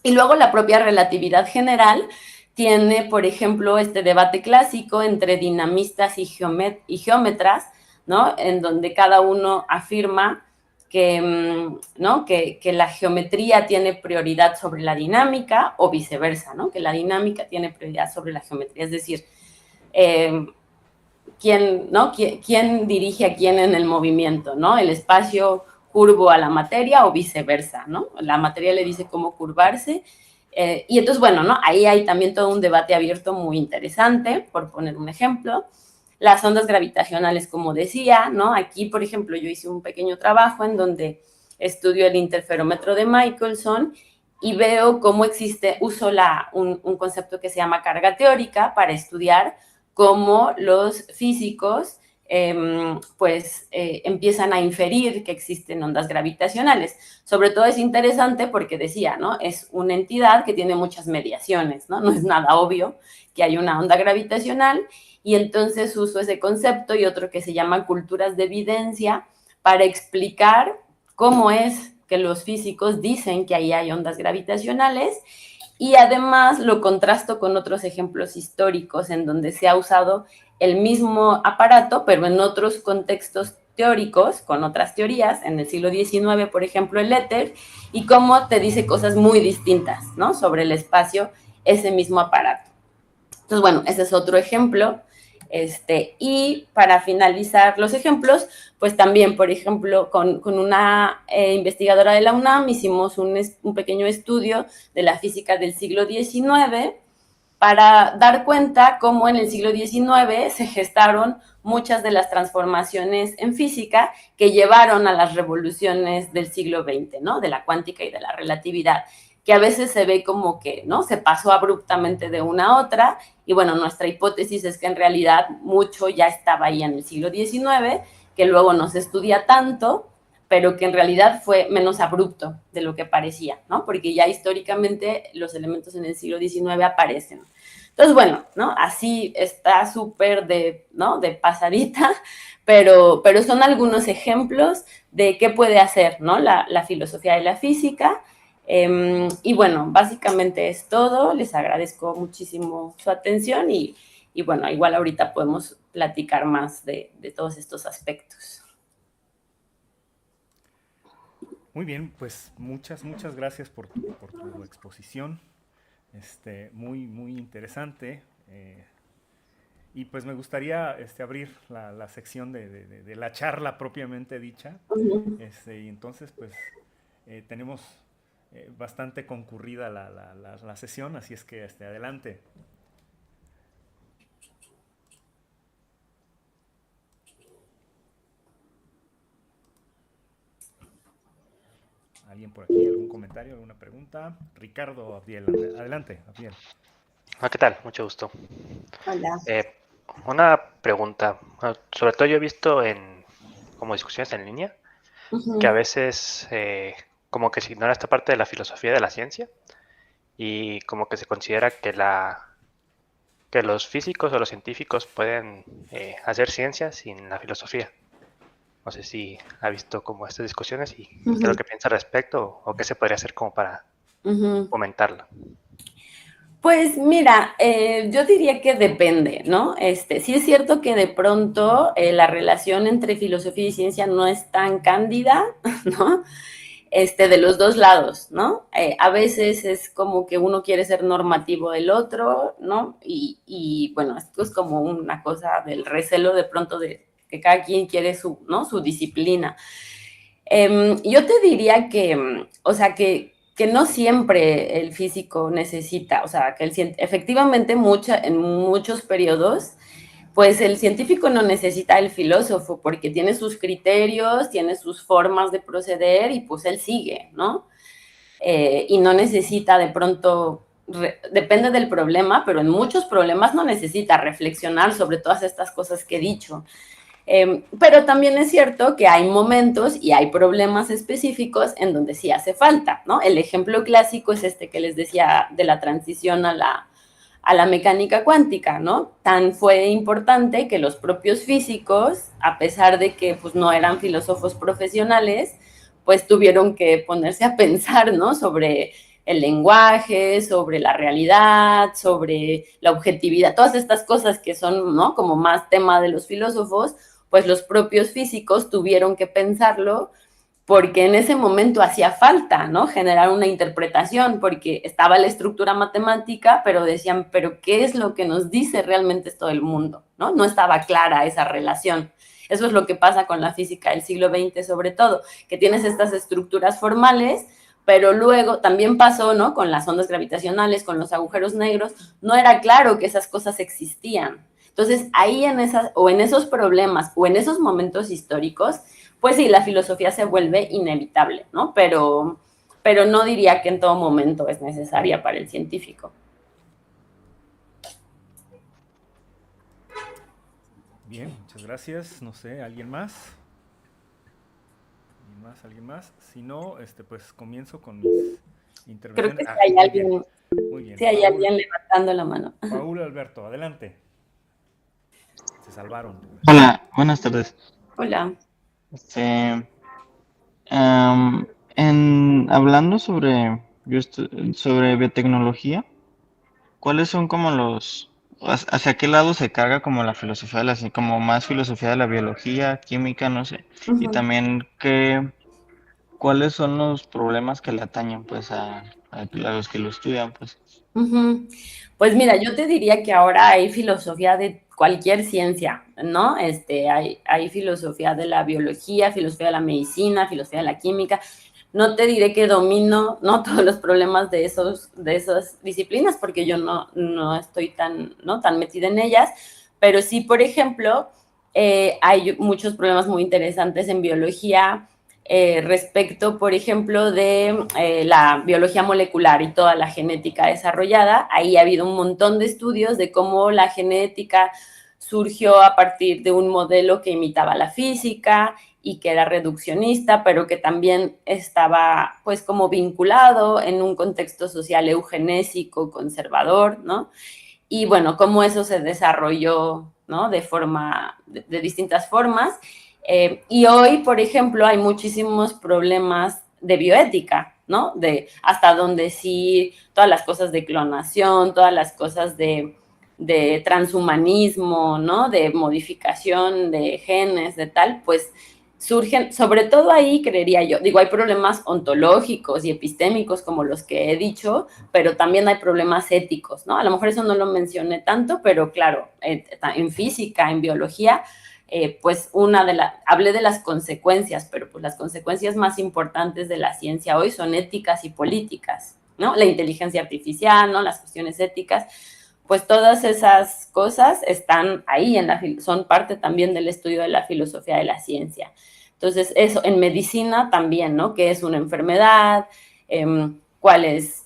Y luego la propia relatividad general tiene, por ejemplo, este debate clásico entre dinamistas y geómetras, ¿no?, en donde cada uno afirma ¿no?, que la geometría tiene prioridad sobre la dinámica o viceversa, ¿no?, que la dinámica tiene prioridad sobre la geometría. Es decir, ¿quién dirige a quién en el movimiento, ¿no? El espacio curvo a la materia o viceversa, ¿no? La materia le dice cómo curvarse. Y entonces, bueno, ¿no?, ahí hay también todo un debate abierto muy interesante, por poner un ejemplo. Las ondas gravitacionales, como decía, ¿no? Aquí, por ejemplo, yo hice un pequeño trabajo en donde estudio el interferómetro de Michelson y veo cómo uso un concepto que se llama carga teórica para estudiar cómo los físicos empiezan a inferir que existen ondas gravitacionales. Sobre todo es interesante porque decía, ¿no? Es una entidad que tiene muchas mediaciones, ¿no? No es nada obvio que hay una onda gravitacional, y entonces uso ese concepto y otro que se llama culturas de evidencia para explicar cómo es que los físicos dicen que ahí hay ondas gravitacionales, y además lo contrasto con otros ejemplos históricos en donde se ha usado el mismo aparato, pero en otros contextos teóricos, con otras teorías, en el siglo XIX, por ejemplo, el éter, y cómo te dice cosas muy distintas, ¿no? Sobre el espacio, ese mismo aparato. Entonces, bueno, ese es otro ejemplo. Y para finalizar los ejemplos, pues también, por ejemplo, con una investigadora de la UNAM hicimos un pequeño estudio de la física del siglo XIX para dar cuenta cómo en el siglo XIX se gestaron muchas de las transformaciones en física que llevaron a las revoluciones del siglo XX, ¿no? De la cuántica y de la relatividad, que a veces se ve como que, ¿no? Se pasó abruptamente de una a otra, y bueno, nuestra hipótesis es que en realidad mucho ya estaba ahí en el siglo XIX, que luego no se estudia tanto, pero que en realidad fue menos abrupto de lo que parecía, ¿no? Porque ya históricamente los elementos en el siglo XIX aparecen. Entonces, bueno, ¿no? Así está súper ¿no? De pasadita, pero son algunos ejemplos de qué puede hacer, ¿no? La filosofía de la física. Y bueno, básicamente es todo. Les agradezco muchísimo su atención y bueno, igual ahorita podemos platicar más de todos estos aspectos. Muy bien, pues muchas gracias por tu exposición. Muy interesante. Y pues me gustaría abrir la sección de la charla propiamente dicha. Y entonces, pues tenemos bastante concurrida la sesión, así es que adelante. ¿Alguien por aquí? ¿Algún comentario? ¿Alguna pregunta? Ricardo Abdiel, adelante, Abdiel. ¿Qué tal? Mucho gusto. Hola. Una pregunta. Sobre todo yo he visto como discusiones en línea que a veces como que se ignora esta parte de la filosofía de la ciencia y como que se considera que los físicos o los científicos pueden hacer ciencia sin la filosofía. No sé si ha visto como estas discusiones y qué es lo que piensa al respecto o qué se podría hacer como para fomentarla. Pues mira, yo diría que depende, ¿no? Sí es cierto que de pronto la relación entre filosofía y ciencia no es tan cándida, ¿no? De los dos lados, ¿no? A veces es como que uno quiere ser normativo del otro, ¿no? Y bueno, esto es como una cosa del recelo de pronto de que cada quien quiere ¿no? Su disciplina. Yo te diría que, o sea, que no siempre el físico necesita, o sea, que efectivamente en muchos periodos, pues el científico no necesita el filósofo porque tiene sus criterios, tiene sus formas de proceder y pues él sigue, ¿no? Y no necesita de pronto, depende del problema, pero en muchos problemas no necesita reflexionar sobre todas estas cosas que he dicho. Pero también es cierto que hay momentos y hay problemas específicos en donde sí hace falta, ¿no? El ejemplo clásico es que les decía de la transición a la mecánica cuántica, ¿no? Tan fue importante que los propios físicos, a pesar de que pues, no eran filósofos profesionales, pues tuvieron que ponerse a pensar, ¿no? Sobre el lenguaje, sobre la realidad, sobre la objetividad, todas estas cosas que son, ¿no? Como más tema de los filósofos, pues los propios físicos tuvieron que pensarlo porque en ese momento hacía falta, ¿no? Generar una interpretación, porque estaba la estructura matemática, pero decían, ¿pero qué es lo que nos dice realmente todo el mundo? ¿No? No estaba clara esa relación. Eso es lo que pasa con la física del siglo XX sobre todo, que tienes estas estructuras formales, pero luego también pasó, ¿no? Con las ondas gravitacionales, con los agujeros negros, no era claro que esas cosas existían. Entonces, ahí en esos problemas o en esos momentos históricos, pues sí, la filosofía se vuelve inevitable, ¿no? Pero no diría que en todo momento es necesaria para el científico. Bien, muchas gracias. No sé, ¿alguien más? ¿Alguien más? Si no, pues comienzo con mis Creo intervenciones. que Ah, muy bien, muy bien. sí hay alguien levantando la mano. Paul Alberto, adelante. Se salvaron. Hola, buenas tardes. Hola. Este, hablando sobre biotecnología, ¿cuáles son como hacia qué lado se carga como la filosofía como más filosofía de la biología, química, no sé? Y Ujú. también ¿cuáles son los problemas que le atañen pues a los que lo estudian pues? Ujú. Pues mira, yo te diría que ahora hay filosofía de cualquier ciencia, ¿no? Hay filosofía de la biología, filosofía de la medicina, filosofía de la química. No te diré que domino, ¿no? Todos los problemas de esas disciplinas, porque yo no estoy tan, ¿no? tan metida en ellas, pero sí, por ejemplo, hay muchos problemas muy interesantes en biología, respecto, por ejemplo, de la biología molecular y toda la genética desarrollada. Ahí ha habido un montón de estudios de cómo la genética surgió a partir de un modelo que imitaba la física y que era reduccionista, pero que también estaba pues como vinculado en un contexto social eugenésico, conservador, ¿no? Y bueno, cómo eso se desarrolló, ¿no? De distintas formas. Y hoy, por ejemplo, hay muchísimos problemas de bioética, ¿no? De hasta donde sí, todas las cosas de clonación, todas las cosas de transhumanismo, ¿no? De modificación de genes, de tal, pues surgen, sobre todo ahí, creería yo, digo, hay problemas ontológicos y epistémicos como los que he dicho, pero también hay problemas éticos, ¿no? A lo mejor eso no lo mencioné tanto, pero claro, en física, en biología, pues hablé de las consecuencias, pero pues las consecuencias más importantes de la ciencia hoy son éticas y políticas, ¿no? La inteligencia artificial, ¿no? Las cuestiones éticas, pues todas esas cosas están ahí, son parte también del estudio de la filosofía de la ciencia. Entonces, eso, en medicina también, ¿no? ¿Qué es una enfermedad? ¿Cuáles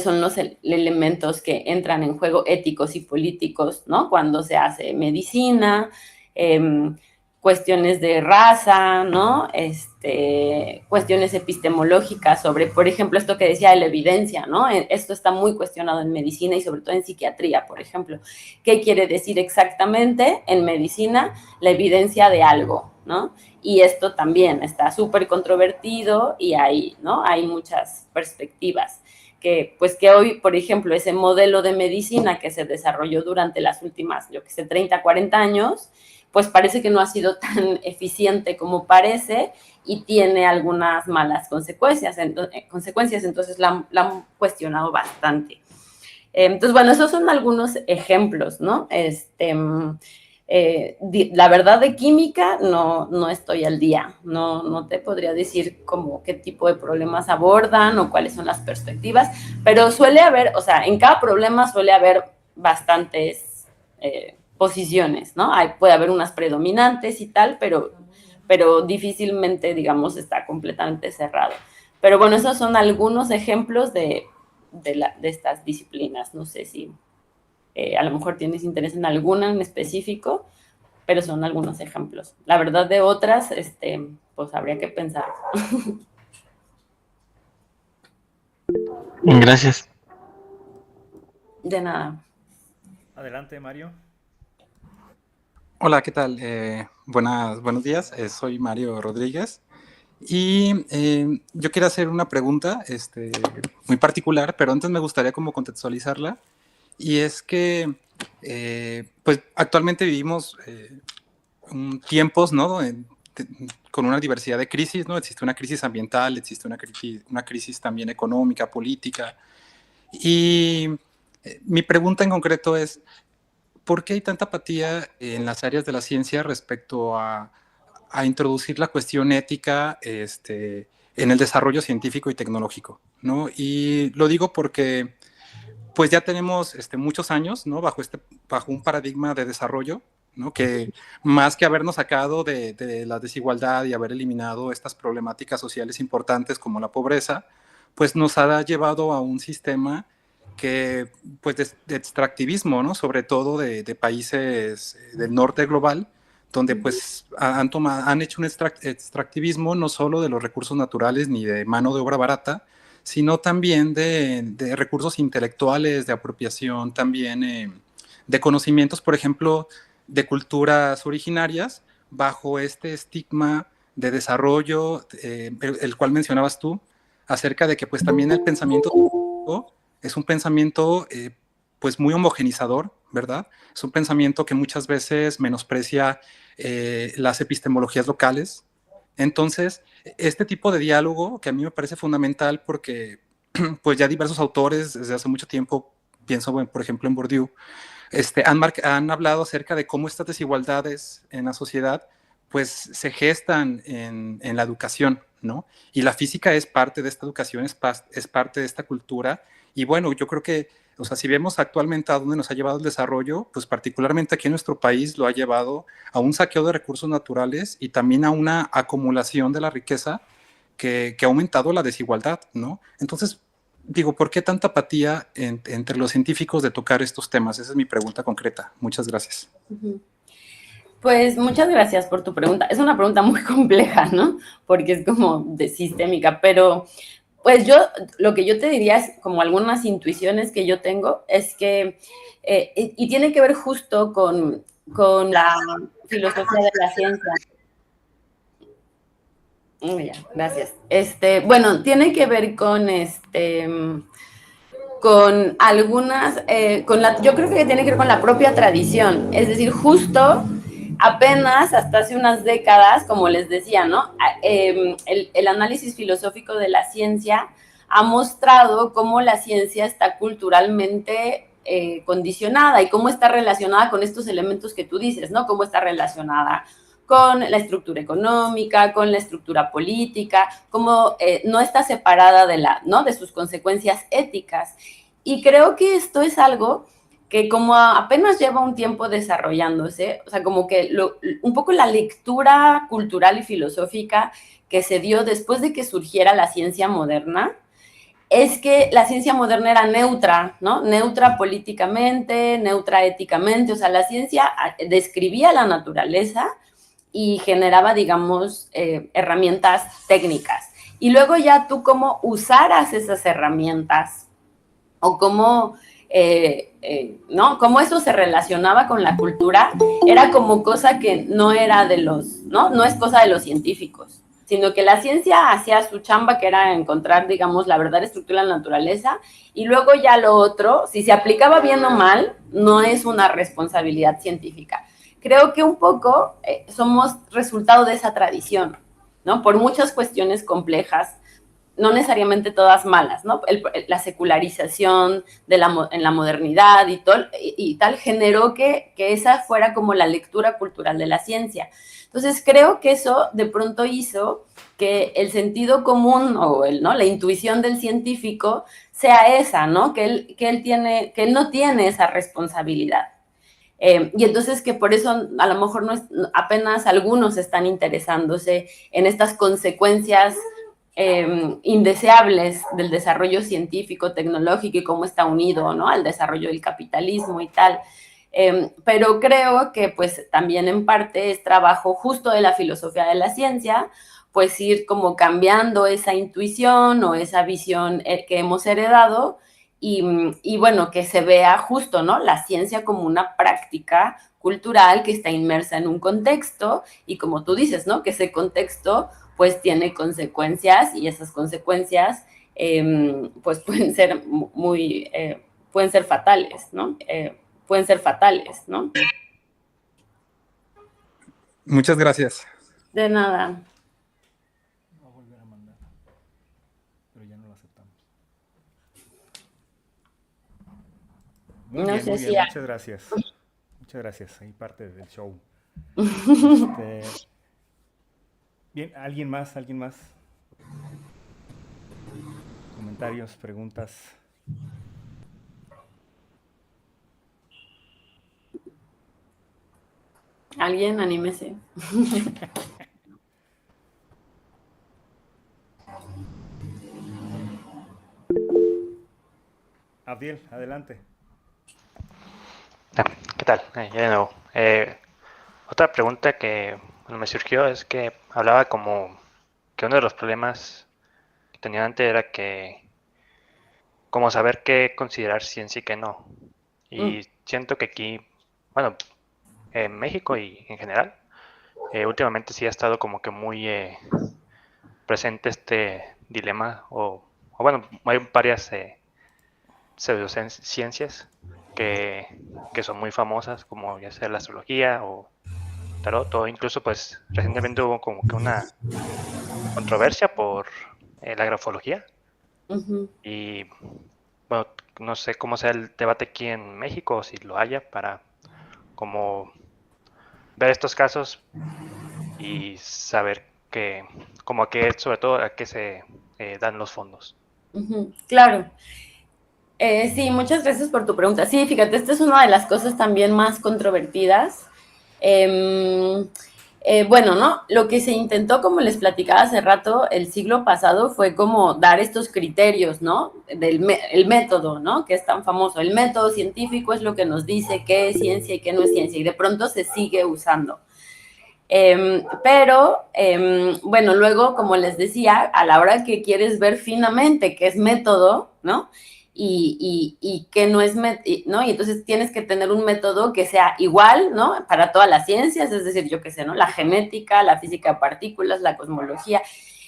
son los elementos que entran en juego éticos y políticos, ¿no? Cuando se hace medicina, cuestiones de raza, ¿no? Cuestiones epistemológicas sobre, por ejemplo, esto que decía de la evidencia, ¿no? Esto está muy cuestionado en medicina y sobre todo en psiquiatría, por ejemplo. ¿Qué quiere decir exactamente en medicina la evidencia de algo, ¿no? Y esto también está súper controvertido y ¿no? Hay muchas perspectivas que hoy, por ejemplo, ese modelo de medicina que se desarrolló durante las últimas, 30, 40 años, pues parece que no ha sido tan eficiente como parece y tiene algunas malas consecuencias, entonces la han cuestionado bastante. Entonces, bueno, esos son algunos ejemplos, ¿no? La verdad de química no estoy al día, no te podría decir como qué tipo de problemas abordan o cuáles son las perspectivas, pero suele haber, o sea, en cada problema suele haber bastantes posiciones, ¿no? Puede haber unas predominantes y tal, pero difícilmente, digamos, está completamente cerrado. Pero bueno, esos son algunos ejemplos de estas disciplinas. No sé si a lo mejor tienes interés en alguna en específico, pero son algunos ejemplos. La verdad de otras, pues habría que pensar. Gracias. De nada. Adelante, Mario. Hola, ¿qué tal? Buenos días, soy Mario Rodríguez y yo quiero hacer una pregunta muy particular, pero antes me gustaría como contextualizarla, y es que pues actualmente vivimos tiempos, ¿no? Con una diversidad de crisis, ¿no? Existe una crisis ambiental, existe una crisis también económica, política, y mi pregunta en concreto es, ¿por qué hay tanta apatía en las áreas de la ciencia respecto a introducir la cuestión ética en el desarrollo científico y tecnológico, ¿no? Y lo digo porque pues ya tenemos muchos años, ¿no? Bajo un paradigma de desarrollo, ¿no? Que más que habernos sacado de la desigualdad y haber eliminado estas problemáticas sociales importantes como la pobreza, pues nos ha llevado a un sistema que pues de extractivismo, ¿no? Sobre todo de países del norte global, donde pues han hecho un extractivismo no solo de los recursos naturales ni de mano de obra barata, sino también de recursos intelectuales, de apropiación, también de conocimientos, por ejemplo, de culturas originarias, bajo este estigma de desarrollo, el cual mencionabas tú, acerca de que pues también el pensamiento es un pensamiento pues muy homogenizador, ¿verdad? Es un pensamiento que muchas veces menosprecia las epistemologías locales. Entonces, este tipo de diálogo que a mí me parece fundamental porque pues ya diversos autores desde hace mucho tiempo, pienso por ejemplo en Bourdieu, han hablado acerca de cómo estas desigualdades en la sociedad pues se gestan en la educación, ¿no? Y la física es parte de esta educación, es parte de esta cultura. Y bueno, yo creo que, o sea, si vemos actualmente a dónde nos ha llevado el desarrollo, pues particularmente aquí en nuestro país lo ha llevado a un saqueo de recursos naturales y también a una acumulación de la riqueza que ha aumentado la desigualdad, ¿no? Entonces, digo, ¿por qué tanta apatía entre los científicos de tocar estos temas? Esa es mi pregunta concreta. Muchas gracias. Pues muchas gracias por tu pregunta. Es una pregunta muy compleja, ¿no? Porque es como de sistémica, pero pues lo que yo te diría es como algunas intuiciones que yo tengo, es que, y tiene que ver justo con la filosofía de la ciencia. Ya, gracias. Bueno, tiene que ver con algunas, yo creo que tiene que ver con la propia tradición, es decir, justo apenas hasta hace unas décadas, como les decía, ¿no? El análisis filosófico de la ciencia ha mostrado cómo la ciencia está culturalmente condicionada y cómo está relacionada con estos elementos que tú dices, ¿no? Cómo está relacionada con la estructura económica, con la estructura política, cómo no está separada ¿no? de sus consecuencias éticas. Y creo que esto es algo que como apenas lleva un tiempo desarrollándose, o sea, como que un poco la lectura cultural y filosófica que se dio después de que surgiera la ciencia moderna, es que la ciencia moderna era neutra, ¿no? Neutra políticamente, neutra éticamente, o sea, la ciencia describía la naturaleza y generaba, digamos, herramientas técnicas. Y luego ya tú cómo usaras esas herramientas o cómo, ¿no? Cómo eso se relacionaba con la cultura, era como cosa que no era ¿no? No es cosa de los científicos, sino que la ciencia hacía su chamba, que era encontrar, digamos, la verdadera estructura de la naturaleza, y luego ya lo otro, si se aplicaba bien o mal, no es una responsabilidad científica. Creo que un poco somos resultado de esa tradición, ¿no? Por muchas cuestiones complejas, no necesariamente todas malas, ¿no? La secularización en la modernidad y tal generó que esa fuera como la lectura cultural de la ciencia. Entonces creo que eso de pronto hizo que el sentido común o ¿no? la intuición del científico sea esa, ¿no? Que él no tiene esa responsabilidad. Y entonces que por eso a lo mejor apenas algunos están interesándose en estas consecuencias indeseables del desarrollo científico, tecnológico y cómo está unido, ¿no? Al desarrollo del capitalismo y tal. Pero creo que pues también en parte es trabajo justo de la filosofía de la ciencia, pues ir como cambiando esa intuición o esa visión que hemos heredado y bueno, que se vea justo, ¿no? La ciencia como una práctica cultural que está inmersa en un contexto y como tú dices, ¿no? Que ese contexto pues tiene consecuencias y esas consecuencias pues pueden ser pueden ser fatales, ¿no? Pueden ser fatales, ¿no? Muchas gracias. De nada. Va a volver a mandar, pero ya no lo aceptamos. Muy No bien, sé muy si bien, ya. muchas gracias. Muchas gracias, ahí parte del show. Bien, ¿alguien más? ¿Alguien más? Comentarios, preguntas. Alguien, anímese. Abdiel, adelante. ¿Qué tal? Ya de nuevo. Otra pregunta que me surgió es que hablaba como que uno de los problemas que tenía antes era que como saber qué considerar ciencia y qué no. Y siento que aquí, bueno, en México y en general, últimamente sí ha estado como que muy presente este dilema, o bueno, hay varias pseudociencias que, que son muy famosas, como ya sea la astrología o tarot, o incluso pues recientemente hubo como que una controversia por la grafología. Y bueno, no sé cómo sea el debate aquí en México, o si lo haya, para como ver estos casos y saber que, como que sobre todo a qué se dan los fondos. Claro. Sí, muchas gracias por tu pregunta. Sí, fíjate, esta es una de las cosas también más controvertidas. Bueno, ¿no? Lo que se intentó, como les platicaba hace rato, el siglo pasado fue como dar estos criterios, ¿no? El método, ¿no? Que es tan famoso. El método científico es lo que nos dice qué es ciencia y qué no es ciencia, y de pronto se sigue usando. Bueno, luego, como les decía, a la hora que quieres ver finamente qué es método, ¿no? Y qué no es, ¿no? Y entonces tienes que tener un método que sea igual, ¿no? Para todas las ciencias, es decir, yo qué sé, ¿no? La genética, la física de partículas, la cosmología.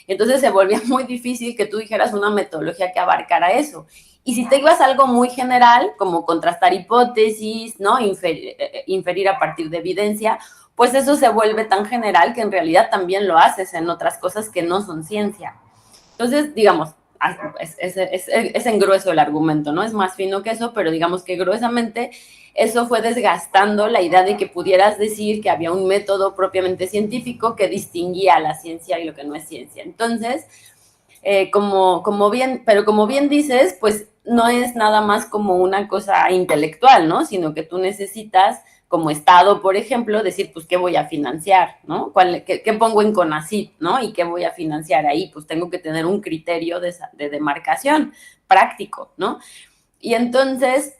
Entonces se volvía muy difícil que tú dijeras una metodología que abarcara eso. Y si te ibas a algo muy general, como contrastar hipótesis, ¿no? Inferir a partir de evidencia, pues eso se vuelve tan general que en realidad también lo haces en otras cosas que no son ciencia. Entonces, digamos, es en grueso el argumento, ¿no? Es más fino que eso, pero digamos que gruesamente eso fue desgastando la idea de que pudieras decir que había un método propiamente científico que distinguía la ciencia y lo que no es ciencia. Entonces, como bien dices, pues no es nada más como una cosa intelectual, ¿no? Sino que tú necesitas, como Estado, por ejemplo, decir, pues, ¿qué voy a financiar, no? ¿Qué pongo en CONACYT, no? ¿Y qué voy a financiar ahí? Pues tengo que tener un criterio de demarcación práctico, ¿no? Y entonces,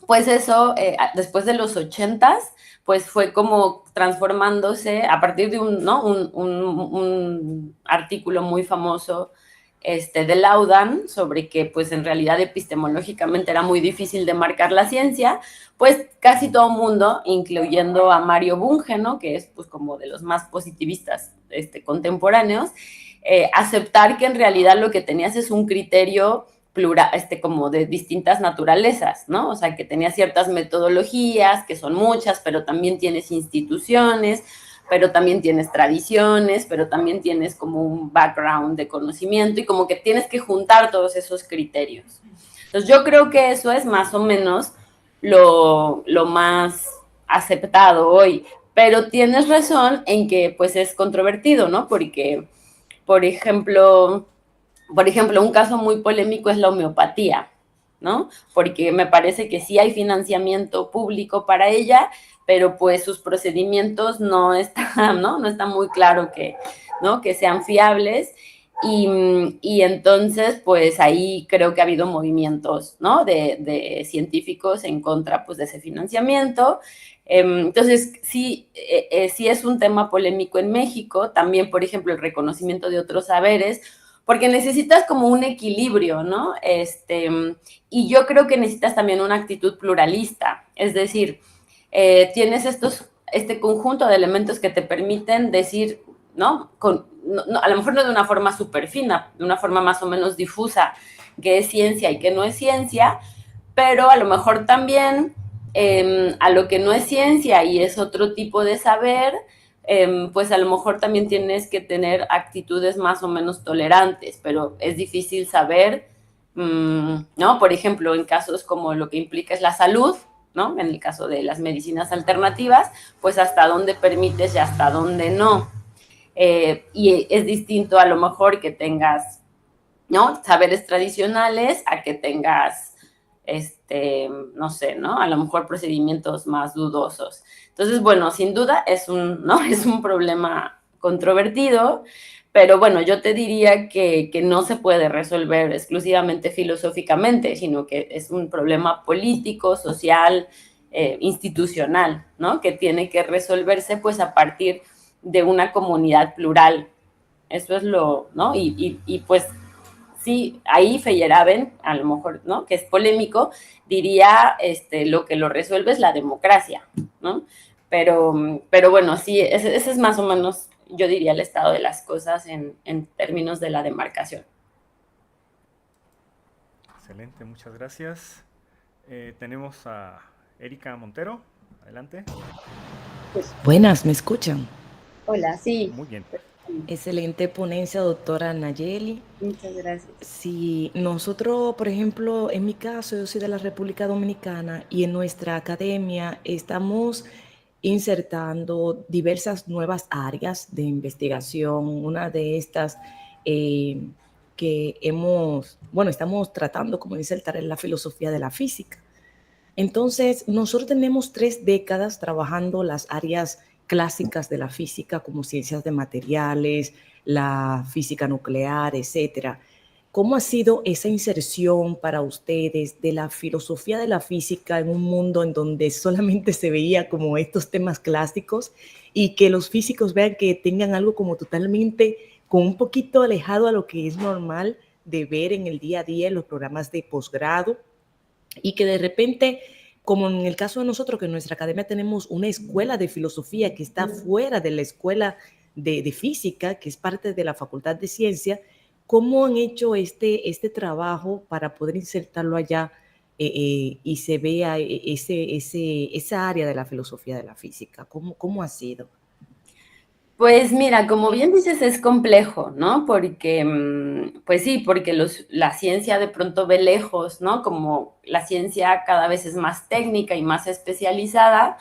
pues eso, después de los 80s, pues fue como transformándose a partir de un artículo muy famoso de Laudan sobre que pues en realidad epistemológicamente era muy difícil de marcar la ciencia, pues casi todo el mundo, incluyendo a Mario Bunge, ¿no? Que es pues como de los más positivistas contemporáneos, aceptar que en realidad lo que tenías es un criterio plural, como de distintas naturalezas, ¿no? O sea, que tenía ciertas metodologías, que son muchas, pero también tienes instituciones, pero también tienes tradiciones, pero también tienes como un background de conocimiento y como que tienes que juntar todos esos criterios. Entonces yo creo que eso es más o menos lo más aceptado hoy, pero tienes razón en que pues es controvertido, ¿no? Porque, por ejemplo, un caso muy polémico es la homeopatía, ¿no? Porque me parece que sí hay financiamiento público para ella, pero pues sus procedimientos no están, ¿no? No está muy claro que, ¿no? Que sean fiables. Y entonces, pues ahí creo que ha habido movimientos, ¿no? De científicos en contra, pues, de ese financiamiento. Entonces, sí, sí es un tema polémico en México. También, por ejemplo, el reconocimiento de otros saberes, porque necesitas como un equilibrio, ¿no? Y yo creo que necesitas también una actitud pluralista, es decir, tienes este conjunto de elementos que te permiten decir, ¿no? A lo mejor no de una forma súper fina, de una forma más o menos difusa, qué es ciencia y qué no es ciencia, pero a lo mejor también a lo que no es ciencia y es otro tipo de saber, pues a lo mejor también tienes que tener actitudes más o menos tolerantes, pero es difícil saber, ¿no? Por ejemplo, en casos como lo que implica es la salud, ¿no? En el caso de las medicinas alternativas, pues hasta dónde permites y hasta dónde no. Y es distinto a lo mejor que tengas, ¿no? Saberes tradicionales a que tengas no sé, ¿no? A lo mejor procedimientos más dudosos. Entonces, bueno, sin duda es un, ¿no? Es un problema controvertido, pero bueno, yo te diría que no se puede resolver exclusivamente filosóficamente, sino que es un problema político, social, institucional, ¿no? Que tiene que resolverse pues a partir de una comunidad plural. Eso es lo, ¿no? Y pues sí, ahí Feyerabend, a lo mejor, ¿no? Que es polémico, diría lo que lo resuelve es la democracia, ¿no? Pero bueno, sí, ese es más o menos, yo diría, el estado de las cosas en términos de la demarcación. Excelente, muchas gracias. Tenemos a Erika Montero, adelante. Buenas, ¿me escuchan? Hola, sí. Muy bien. Excelente ponencia, doctora Nayeli. Muchas gracias. Sí, nosotros, por ejemplo, en mi caso, yo soy de la República Dominicana y en nuestra academia estamos insertando diversas nuevas áreas de investigación. Una de estas que estamos tratando como insertar en la filosofía de la física. Entonces, nosotros tenemos 3 décadas trabajando las áreas clásicas de la física, como ciencias de materiales, la física nuclear, etcétera. ¿Cómo ha sido esa inserción para ustedes de la filosofía de la física en un mundo en donde solamente se veía como estos temas clásicos y que los físicos vean que tengan algo como totalmente, como un poquito alejado a lo que es normal de ver en el día a día en los programas de posgrado? Y que de repente, como en el caso de nosotros, que en nuestra academia tenemos una escuela de filosofía que está fuera de la escuela de física, que es parte de la Facultad de Ciencia, ¿cómo han hecho este trabajo para poder insertarlo allá y se vea esa área de la filosofía de la física? ¿Cómo ha sido? Pues mira, como bien dices, es complejo, ¿no? Porque, pues sí, porque la ciencia de pronto ve lejos, ¿no? Como la ciencia cada vez es más técnica y más especializada,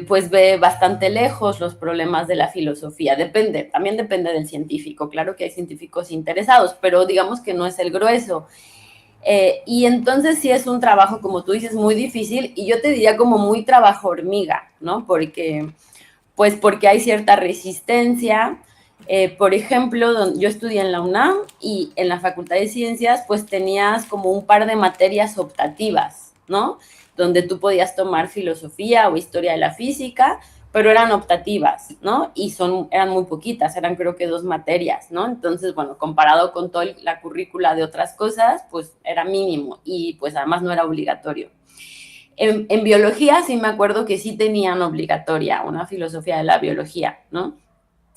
pues ve bastante lejos los problemas de la filosofía. También depende del científico. Claro que hay científicos interesados, pero digamos que no es el grueso. Y entonces sí es un trabajo, como tú dices, muy difícil y yo te diría como muy trabajo hormiga, ¿no? Porque hay cierta resistencia. Por ejemplo, yo estudié en la UNAM y en la Facultad de Ciencias, pues tenías como un par de materias optativas, ¿no? Donde tú podías tomar filosofía o historia de la física, pero eran optativas, ¿no? Y eran muy poquitas, eran creo que 2 materias, ¿no? Entonces, bueno, comparado con toda la currícula de otras cosas, pues era mínimo y pues además no era obligatorio. En biología sí me acuerdo que sí tenían obligatoria una filosofía de la biología, ¿no?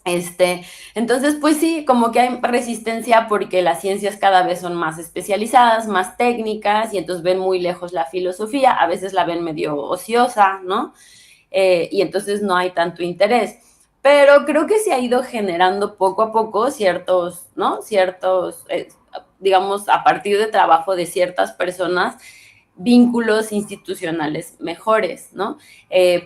Entonces, pues sí, como que hay resistencia porque las ciencias cada vez son más especializadas, más técnicas, y entonces ven muy lejos la filosofía, a veces la ven medio ociosa, ¿no? Y entonces no hay tanto interés. Pero creo que se ha ido generando poco a poco ciertos, ¿no? Digamos, a partir de trabajo de ciertas personas, vínculos institucionales mejores, ¿no?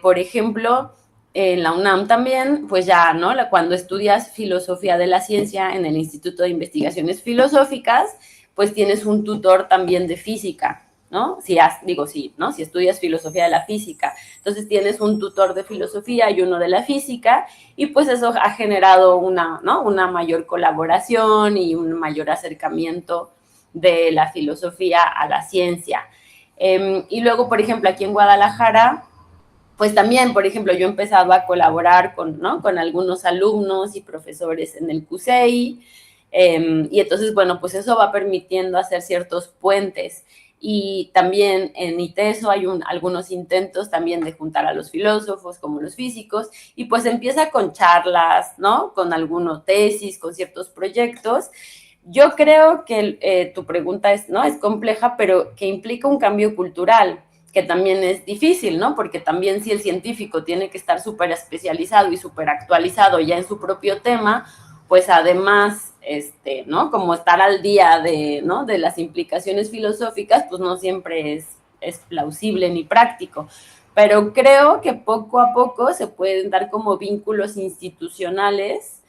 Por ejemplo, en la UNAM también, pues ya, ¿no? Cuando estudias filosofía de la ciencia en el Instituto de Investigaciones Filosóficas, pues tienes un tutor también de física, ¿no? ¿no? Si estudias filosofía de la física, entonces tienes un tutor de filosofía y uno de la física, y pues eso ha generado una mayor colaboración y un mayor acercamiento de la filosofía a la ciencia. Y luego, por ejemplo, aquí en Guadalajara, pues también, por ejemplo, yo he empezado a colaborar con algunos alumnos y profesores en el CUSEI, y entonces, bueno, pues eso va permitiendo hacer ciertos puentes. Y también en ITESO hay algunos intentos también de juntar a los filósofos como los físicos, y pues empieza con charlas, ¿no? Con algunos tesis, con ciertos proyectos. Yo creo que tu pregunta es compleja, pero que implica un cambio cultural, que también es difícil, ¿no? Porque también si el científico tiene que estar súper especializado y súper actualizado ya en su propio tema, pues además, ¿no? Como estar al día de las implicaciones filosóficas, pues no siempre es plausible ni práctico. Pero creo que poco a poco se pueden dar como vínculos institucionales,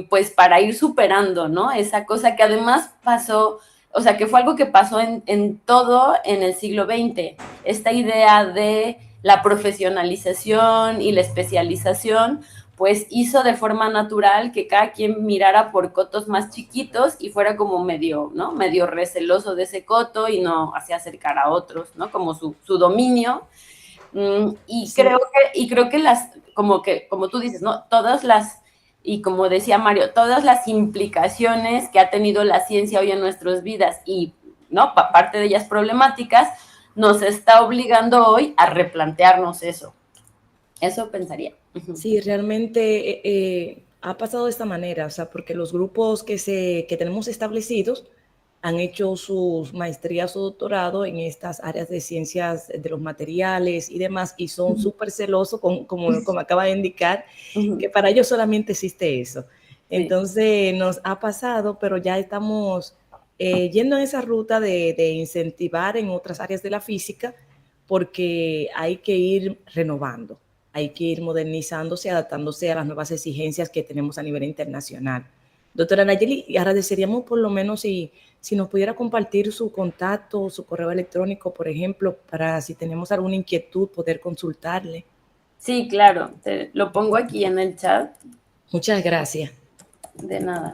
pues para ir superando, ¿no? Esa cosa que además pasó, o sea, que fue algo que pasó en todo en el siglo XX, esta idea de la profesionalización y la especialización, pues hizo de forma natural que cada quien mirara por cotos más chiquitos y fuera como medio, ¿no? Medio receloso de ese coto y no hacía acercar a otros, ¿no? Como su dominio. Y Sí. creo que como tú dices, ¿no? Y como decía Mario, todas las implicaciones que ha tenido la ciencia hoy en nuestras vidas y, ¿no? Parte de ellas problemáticas, nos está obligando hoy a replantearnos eso. Eso pensaría. Sí, realmente ha pasado de esta manera, o sea, porque los grupos que tenemos establecidos han hecho sus maestrías o doctorado en estas áreas de ciencias de los materiales y demás, y son súper celosos, como acaba de indicar, que para ellos solamente existe eso. Entonces nos ha pasado, pero ya estamos yendo en esa ruta de incentivar en otras áreas de la física, porque hay que ir renovando, hay que ir modernizándose, adaptándose a las nuevas exigencias que tenemos a nivel internacional. Doctora Nayeli, agradeceríamos por lo menos si nos pudiera compartir su contacto, su correo electrónico, por ejemplo, para si tenemos alguna inquietud poder consultarle. Sí, claro, lo pongo aquí en el chat. Muchas gracias. De nada.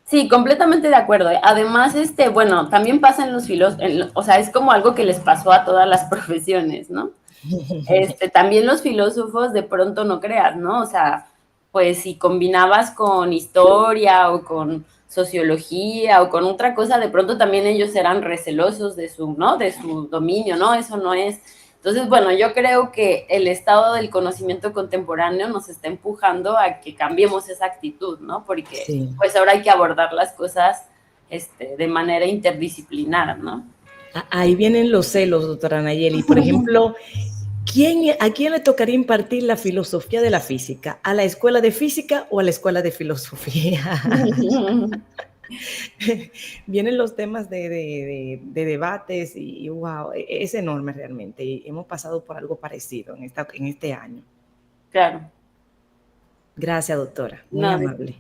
Sí, completamente de acuerdo. Además, bueno, también pasa en los filósofos, o sea, es como algo que les pasó a todas las profesiones, ¿no? También los filósofos de pronto no creas, ¿no? O sea, pues si combinabas con historia o con sociología o con otra cosa, de pronto también ellos eran recelosos de ¿no? De su dominio, ¿no? Eso no es. Entonces, bueno, yo creo que el estado del conocimiento contemporáneo nos está empujando a que cambiemos esa actitud, ¿no? Porque pues ahora hay que abordar las cosas de manera interdisciplinar, ¿no? Ahí vienen los celos, doctora Nayeli. Por ejemplo, ¿a quién le tocaría impartir la filosofía de la física? ¿A la escuela de física o a la escuela de filosofía? Vienen los temas de debates y wow, es enorme realmente. Y hemos pasado por algo parecido en este año. Claro. Gracias, doctora. Muy amable.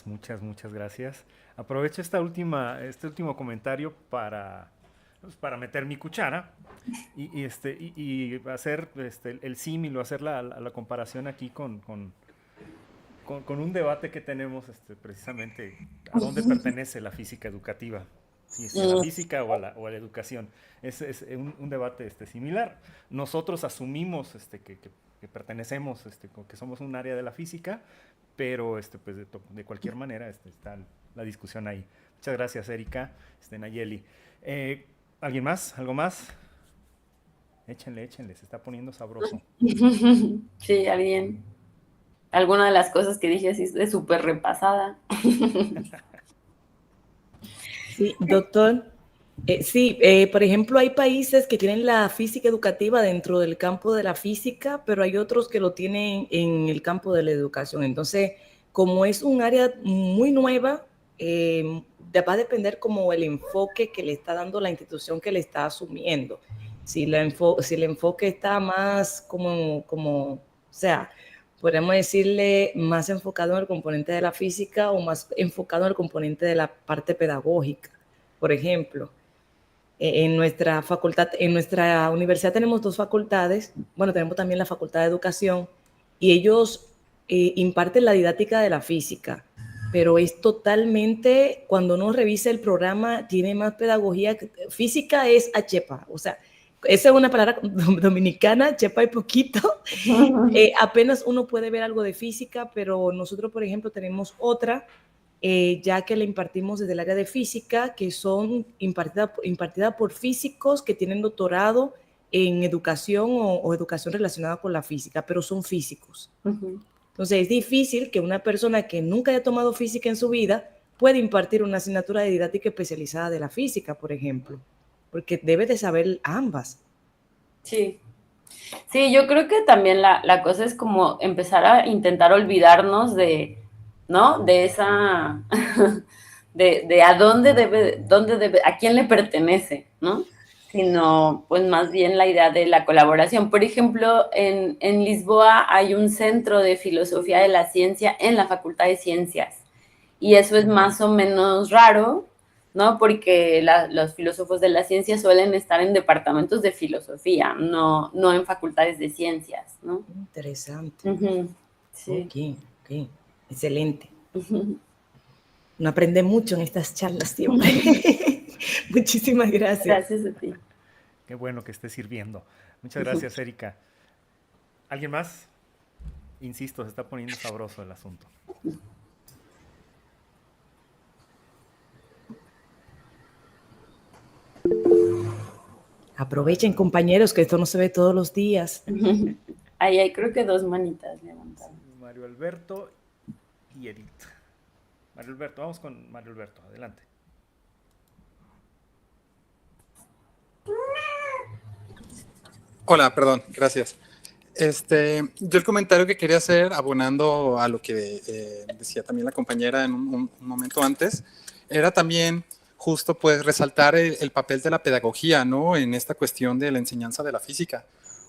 Muchas gracias. Aprovecho este último comentario para meter mi cuchara y hacer el símil o hacer la comparación aquí con un debate que tenemos precisamente a dónde pertenece la física educativa, si es a la física o a la educación. Es un debate similar. Nosotros asumimos que pertenecemos, que somos un área de la física, pero pues de cualquier manera está la discusión ahí. Muchas gracias, Erika, Nayeli. ¿Alguien más? ¿Algo más? Échenle, se está poniendo sabroso. Sí, alguien. Alguna de las cosas que dije así de súper repasada. Sí, doctor. Por ejemplo, hay países que tienen la física educativa dentro del campo de la física, pero hay otros que lo tienen en el campo de la educación. Entonces, como es un área muy nueva, va a depender como el enfoque que le está dando la institución que le está asumiendo. Si el enfoque está más o sea, podríamos decirle más enfocado en el componente de la física o más enfocado en el componente de la parte pedagógica. Por ejemplo, en nuestra facultad, en nuestra universidad tenemos 2 facultades, bueno, tenemos también la Facultad de Educación, y ellos imparten la didáctica de la física, pero es totalmente, cuando uno revisa el programa, tiene más pedagogía. Física es a chepa, o sea, esa es una palabra dominicana, chepa y poquito. Apenas uno puede ver algo de física, pero nosotros, por ejemplo, tenemos otra, ya que la impartimos desde el área de física, que son impartidas por físicos que tienen doctorado en educación o educación relacionada con la física, pero son físicos. Entonces es difícil que una persona que nunca haya tomado física en su vida pueda impartir una asignatura de didáctica especializada de la física, por ejemplo, porque debe de saber ambas. Sí, yo creo que también la cosa es como empezar a intentar olvidarnos ¿no? De esa, de a dónde debe, a quién le pertenece, ¿no? Sino, pues más bien la idea de la colaboración. Por ejemplo, en Lisboa hay un centro de filosofía de la ciencia en la Facultad de Ciencias, y eso es más o menos raro, ¿no? Porque los filósofos de la ciencia suelen estar en departamentos de filosofía, no en facultades de ciencias, ¿no? Interesante. Sí. Ok, excelente. Uno aprende mucho en estas charlas siempre. Muchísimas gracias. Gracias a ti. Qué bueno que esté sirviendo. Muchas gracias, Erika. ¿Alguien más? Insisto, se está poniendo sabroso el asunto. Aprovechen, compañeros, que esto no se ve todos los días. Ahí hay creo que 2 manitas levantadas. Mario Alberto y Edith. Mario Alberto, vamos con Mario Alberto, adelante. Hola, perdón, gracias. Yo el comentario que quería hacer, abonando a lo que decía también la compañera en un momento antes, era también justo pues resaltar el papel de la pedagogía, ¿no? En esta cuestión de la enseñanza de la física,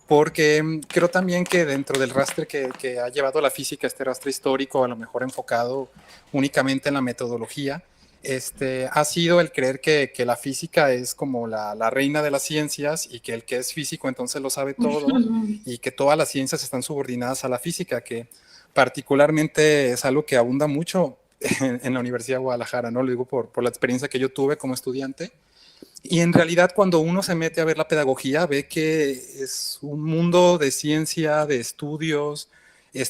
porque creo también que dentro del rastre que ha llevado la física, este rastre histórico, a lo mejor enfocado únicamente en la metodología, ha sido el creer que la física es como la reina de las ciencias y que el que es físico entonces lo sabe todo y que todas las ciencias están subordinadas a la física, que particularmente es algo que abunda mucho en la Universidad de Guadalajara, ¿no? Lo digo por la experiencia que yo tuve como estudiante. Y en realidad cuando uno se mete a ver la pedagogía ve que es un mundo de ciencia, de estudios,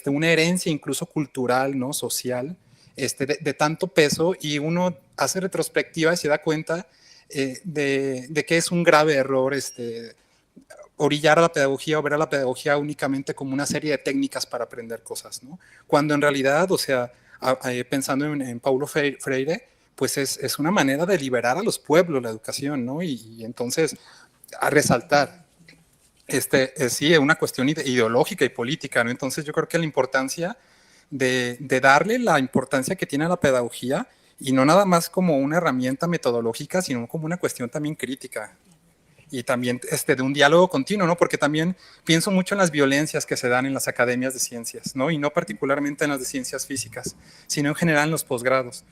una herencia incluso cultural, ¿no? Social, de tanto peso, y uno hace retrospectiva y se da cuenta de que es un grave error orillar a la pedagogía o ver a la pedagogía únicamente como una serie de técnicas para aprender cosas, ¿no? Cuando en realidad, o sea, pensando en Paulo Freire, pues es una manera de liberar a los pueblos la educación, ¿no? Y entonces, a resaltar, sí, es una cuestión ideológica y política, ¿no? Entonces yo creo que la importancia de darle la importancia que tiene a la pedagogía, y no nada más como una herramienta metodológica, sino como una cuestión también crítica. Y también de un diálogo continuo, ¿no? Porque también pienso mucho en las violencias que se dan en las academias de ciencias, ¿no? Y no particularmente en las de ciencias físicas, sino en general en los posgrados.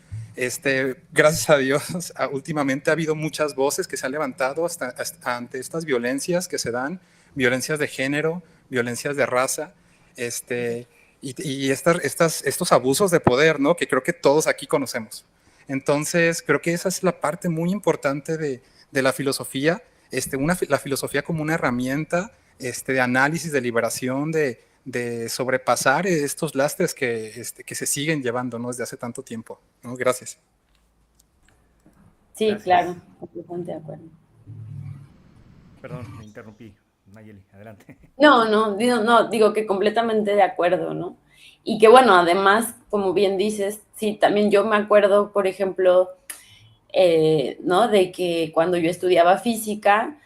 Gracias a Dios, últimamente ha habido muchas voces que se han levantado ante estas violencias que se dan, violencias de género, violencias de raza, y estos abusos de poder, ¿no? Que creo que todos aquí conocemos. Entonces, creo que esa es la parte muy importante de la filosofía, la filosofía como una herramienta de análisis, de liberación, de sobrepasar estos lastres que se siguen llevando, ¿no? Desde hace tanto tiempo, ¿no? Gracias. Sí, Gracias. claro, completamente de acuerdo. Perdón, me interrumpí. Nayeli, adelante. No, digo que completamente de acuerdo, ¿no? Y que bueno, además, como bien dices, sí, también yo me acuerdo, por ejemplo, ¿no? De que cuando yo estudiaba física,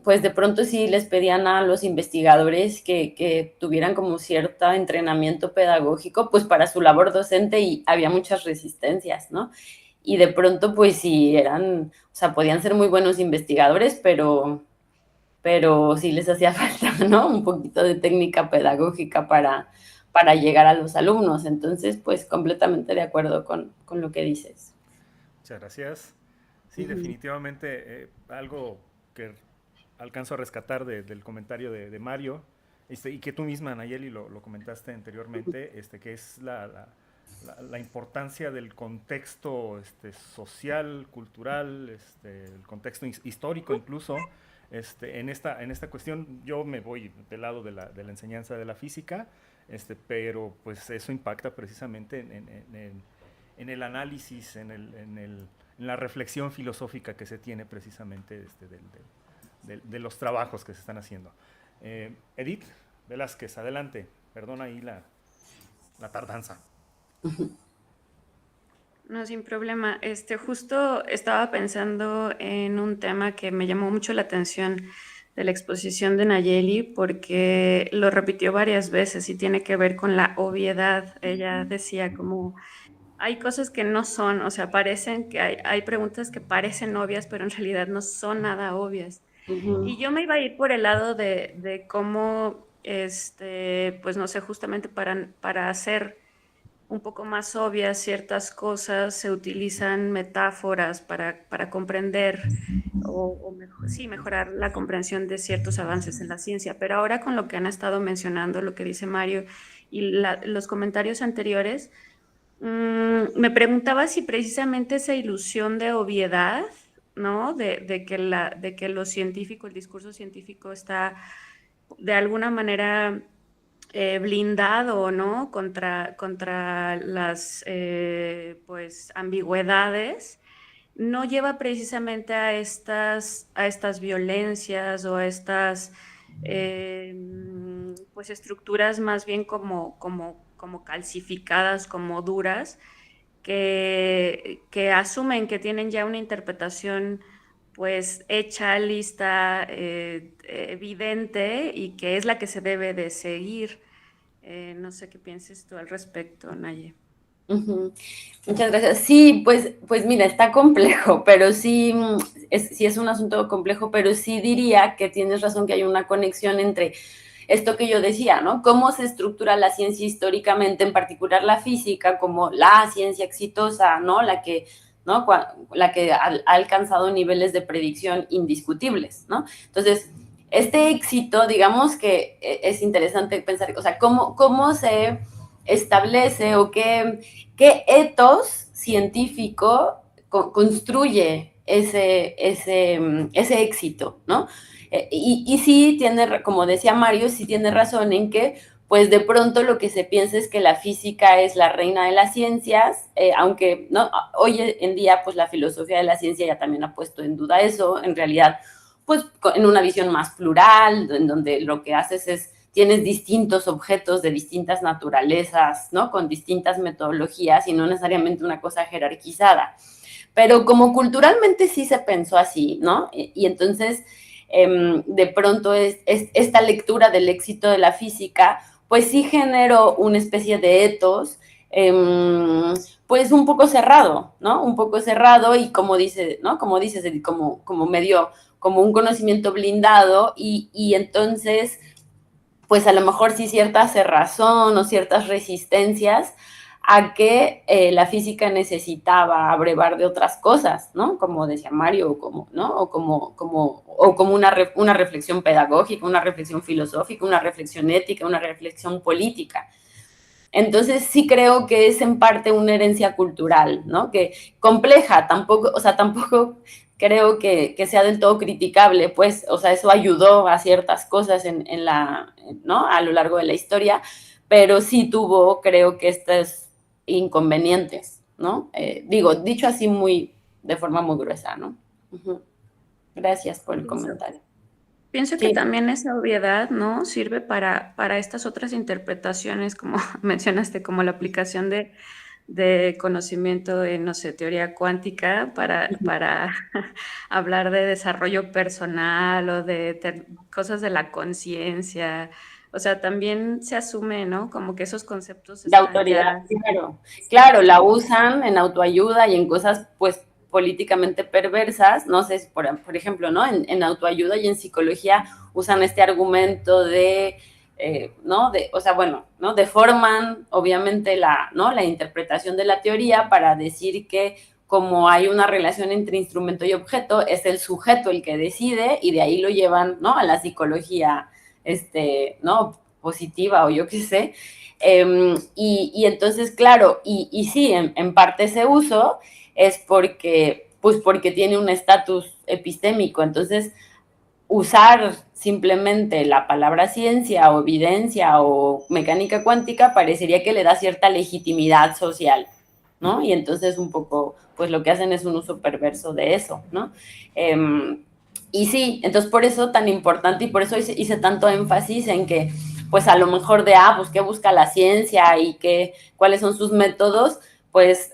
pues de pronto sí les pedían a los investigadores que tuvieran como cierto entrenamiento pedagógico, pues para su labor docente, y había muchas resistencias, ¿no? Y de pronto, pues sí, o sea, podían ser muy buenos investigadores, pero sí les hacía falta, ¿no? Un poquito de técnica pedagógica para llegar a los alumnos. Entonces, pues completamente de acuerdo con lo que dices. Muchas gracias. Sí, definitivamente algo que alcanzo a rescatar del comentario de Mario, y que tú misma, Nayeli, lo comentaste anteriormente, que es la importancia del contexto social, cultural, el contexto histórico incluso. En esta cuestión yo me voy del lado de la enseñanza de la física, pero pues eso impacta precisamente en el análisis, en la reflexión filosófica que se tiene precisamente de los trabajos que se están haciendo. Edith Velázquez, adelante. Perdona ahí la tardanza. No, sin problema. Justo estaba pensando en un tema que me llamó mucho la atención de la exposición de Nayeli, porque lo repitió varias veces y tiene que ver con la obviedad. Ella decía como hay cosas que no son, o sea, parecen que hay preguntas que parecen obvias, pero en realidad no son nada obvias. Y yo me iba a ir por el lado de cómo, pues no sé, justamente para hacer un poco más obvias ciertas cosas, se utilizan metáforas para comprender sí, mejorar la comprensión de ciertos avances en la ciencia. Pero ahora con lo que han estado mencionando, lo que dice Mario y los comentarios anteriores, me preguntaba si precisamente esa ilusión de obviedad, ¿no? De que lo científico, el discurso científico está de alguna manera blindado, ¿no? Contra las pues, ambigüedades, no lleva precisamente a estas violencias o a estas pues estructuras más bien como calcificadas, como duras, que asumen que tienen ya una interpretación pues hecha, lista, evidente y que es la que se debe de seguir. No sé qué pienses tú al respecto, Naye. Muchas gracias. Sí, pues mira, está complejo, pero sí, sí es un asunto complejo, pero sí diría que tienes razón que hay una conexión entre esto que yo decía, ¿no? Cómo se estructura la ciencia históricamente, en particular la física, como la ciencia exitosa, ¿no? La que ha alcanzado niveles de predicción indiscutibles, ¿no? Entonces, este éxito, digamos que es interesante pensar, o sea, cómo se establece o qué ethos científico construye ese éxito, ¿no? Y sí tiene, como decía Mario, sí tiene razón en que pues de pronto lo que se piensa es que la física es la reina de las ciencias, aunque ¿no? Hoy en día pues la filosofía de la ciencia ya también ha puesto en duda eso, en realidad pues en una visión más plural, en donde lo que haces es tienes distintos objetos de distintas naturalezas, ¿no? Con distintas metodologías y no necesariamente una cosa jerarquizada. Pero como culturalmente sí se pensó así, ¿no? Y entonces, de pronto, esta lectura del éxito de la física, pues sí generó una especie de ethos, pues un poco cerrado, ¿no? Un poco cerrado y como dices, ¿no? Como dices, como medio, como un conocimiento blindado y entonces pues a lo mejor sí cierta cerrazón o ciertas resistencias a que la física necesitaba abrevar de otras cosas, ¿no? Como decía Mario, o como, ¿no? O como una reflexión pedagógica, una reflexión filosófica, una reflexión ética, una reflexión política. Entonces sí creo que es en parte una herencia cultural, ¿no? Que compleja, tampoco creo que sea del todo criticable, pues, o sea, eso ayudó a ciertas cosas ¿no? A lo largo de la historia, pero sí tuvo, creo que estos inconvenientes, ¿no? Dicho así de forma muy gruesa, ¿no? Gracias por el comentario. Pienso que también esa obviedad, ¿no? Sirve para estas otras interpretaciones, como mencionaste, como la aplicación de conocimiento en, no sé, teoría cuántica para hablar de desarrollo personal o de cosas de la conciencia. O sea, también se asume, ¿no? Como que esos conceptos de autoridad, claro, la usan en autoayuda y en cosas, pues, políticamente perversas, no sé, por ejemplo, ¿no? En autoayuda y en psicología usan este argumento ¿no? O sea, bueno, ¿no? Deforman, obviamente, ¿no? La interpretación de la teoría para decir que como hay una relación entre instrumento y objeto, es el sujeto el que decide y de ahí lo llevan, ¿no? A la psicología, ¿no? Positiva o yo qué sé. Y entonces, claro, y sí, en parte ese uso es porque tiene un estatus epistémico. Entonces, usar simplemente la palabra ciencia o evidencia o mecánica cuántica parecería que le da cierta legitimidad social, ¿no? Y entonces un poco, pues lo que hacen es un uso perverso de eso, ¿no? Y sí, entonces por eso tan importante y por eso hice tanto énfasis en que, pues a lo mejor pues qué busca la ciencia y cuáles son sus métodos, pues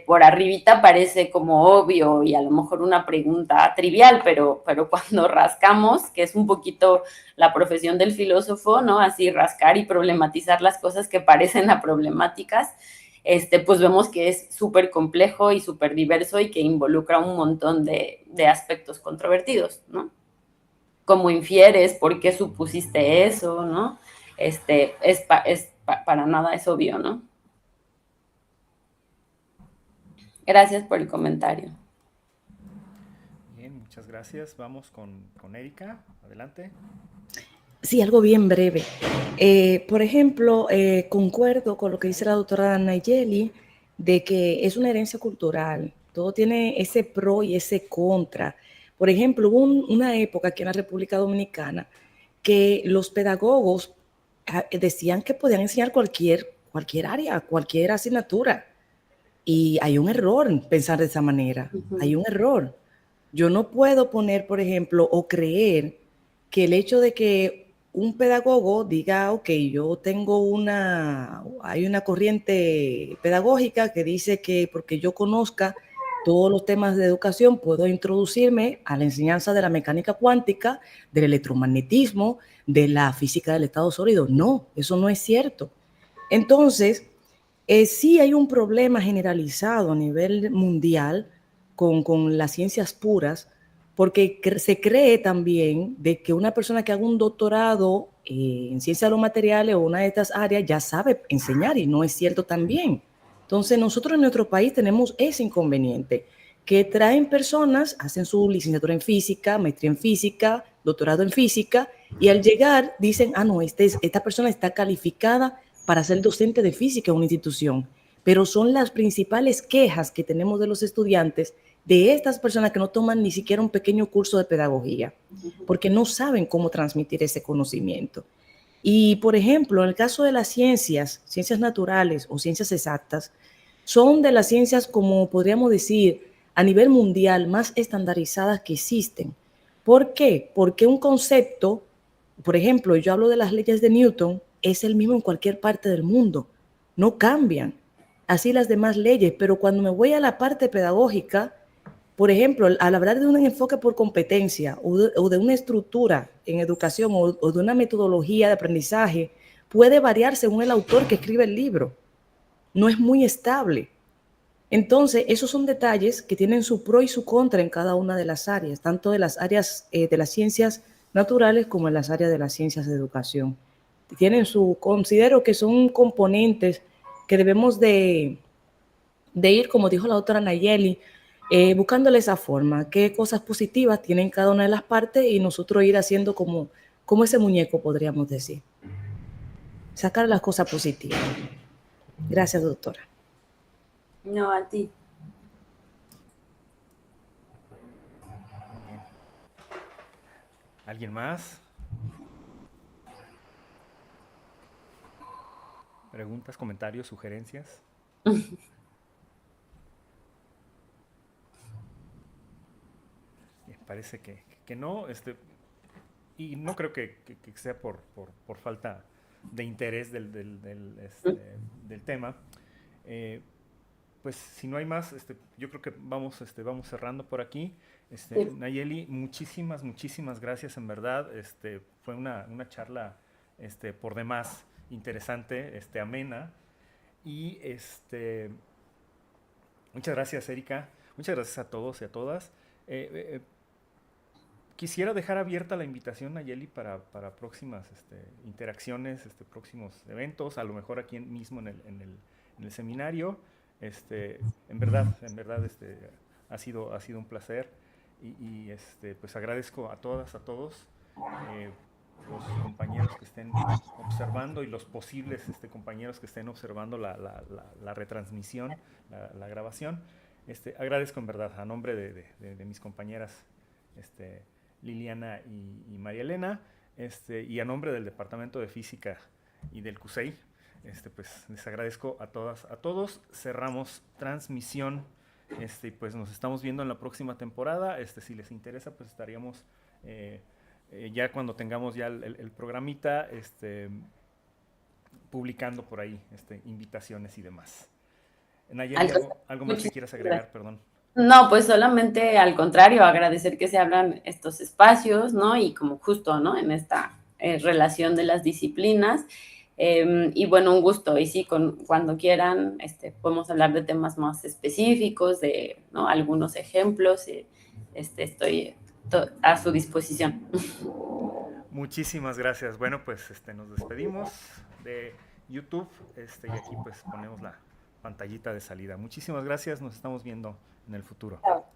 por arribita parece como obvio y a lo mejor una pregunta trivial, pero cuando rascamos, que es un poquito la profesión del filósofo, ¿no? Así rascar y problematizar las cosas que parecen problemáticas, pues vemos que es súper complejo y súper diverso y que involucra un montón de aspectos controvertidos, ¿no? ¿Cómo infieres? ¿Por qué supusiste eso? ¿No? Para nada es obvio, ¿no? Gracias por el comentario. Bien, muchas gracias. Vamos con Erika. Adelante. Sí, algo bien breve. Por ejemplo, concuerdo con lo que dice la doctora Nayeli, de que es una herencia cultural. Todo tiene ese pro y ese contra. Por ejemplo, hubo una época aquí en la República Dominicana que los pedagogos decían que podían enseñar cualquier área, cualquier asignatura. Y hay un error en pensar de esa manera. Hay un error. Yo no puedo poner, por ejemplo, o creer que el hecho de que un pedagogo diga, ok, hay una corriente pedagógica que dice que porque yo conozca todos los temas de educación, puedo introducirme a la enseñanza de la mecánica cuántica, del electromagnetismo, de la física del estado sólido. No, eso no es cierto. Entonces, sí hay un problema generalizado a nivel mundial con las ciencias puras, porque se cree también de que una persona que haga un doctorado en ciencias de los materiales o una de estas áreas ya sabe enseñar, y no es cierto también. Entonces nosotros en nuestro país tenemos ese inconveniente, que traen personas, hacen su licenciatura en física, maestría en física, doctorado en física, y al llegar dicen, no, esta persona está calificada para ser docente de física en una institución. Pero son las principales quejas que tenemos de los estudiantes, de estas personas que no toman ni siquiera un pequeño curso de pedagogía, porque no saben cómo transmitir ese conocimiento. Y, por ejemplo, en el caso de las ciencias naturales o ciencias exactas, son de las ciencias, como podríamos decir, a nivel mundial, más estandarizadas que existen. ¿Por qué? Porque un concepto, por ejemplo, yo hablo de las leyes de Newton, es el mismo en cualquier parte del mundo, no cambian. Así las demás leyes, pero cuando me voy a la parte pedagógica, por ejemplo, al hablar de un enfoque por competencia o de una estructura en educación o de una metodología de aprendizaje, puede variar según el autor que escribe el libro. No es muy estable. Entonces, esos son detalles que tienen su pro y su contra en cada una de las áreas, tanto de las áreas de las ciencias naturales como en las áreas de las ciencias de educación. Considero que son componentes que debemos de ir, como dijo la doctora Nayeli, buscándole esa forma, qué cosas positivas tienen cada una de las partes y nosotros ir haciendo como ese muñeco, podríamos decir. Sacar las cosas positivas. Gracias, doctora. No, a ti. ¿Alguien más? ¿Preguntas, comentarios, sugerencias? Parece que no, y no creo que sea por falta de interés del tema. Pues si no hay más, yo creo que vamos cerrando por aquí. Nayeli, muchísimas gracias, en verdad. Fue una charla por demás interesante, amena. Y muchas gracias, Erika. Muchas gracias a todos y a todas. Quisiera dejar abierta la invitación, Nayeli, para próximas interacciones, próximos eventos, a lo mejor aquí mismo en el seminario. En verdad, ha sido un placer y pues agradezco a todas, a todos, los compañeros que estén observando y los posibles compañeros que estén observando la retransmisión, la grabación. Agradezco en verdad a nombre de mis compañeras Liliana y María Elena, y a nombre del Departamento de Física y del CUSEI, pues les agradezco a todas, a todos. Cerramos transmisión, pues nos estamos viendo en la próxima temporada. Si les interesa, pues estaríamos ya cuando tengamos ya el programita, publicando por ahí invitaciones y demás. Nayeli, ¿algo más que quieras agregar? Perdón. No, pues solamente al contrario, agradecer que se abran estos espacios, ¿no? Y como justo, ¿no? En esta relación de las disciplinas. Y bueno, un gusto. Y sí, cuando quieran, podemos hablar de temas más específicos, de, ¿no? Algunos ejemplos. Estoy a su disposición. Muchísimas gracias. Bueno, pues nos despedimos de YouTube, y aquí pues ponemos la pantallita de salida. Muchísimas gracias, nos estamos viendo en el futuro. Chao.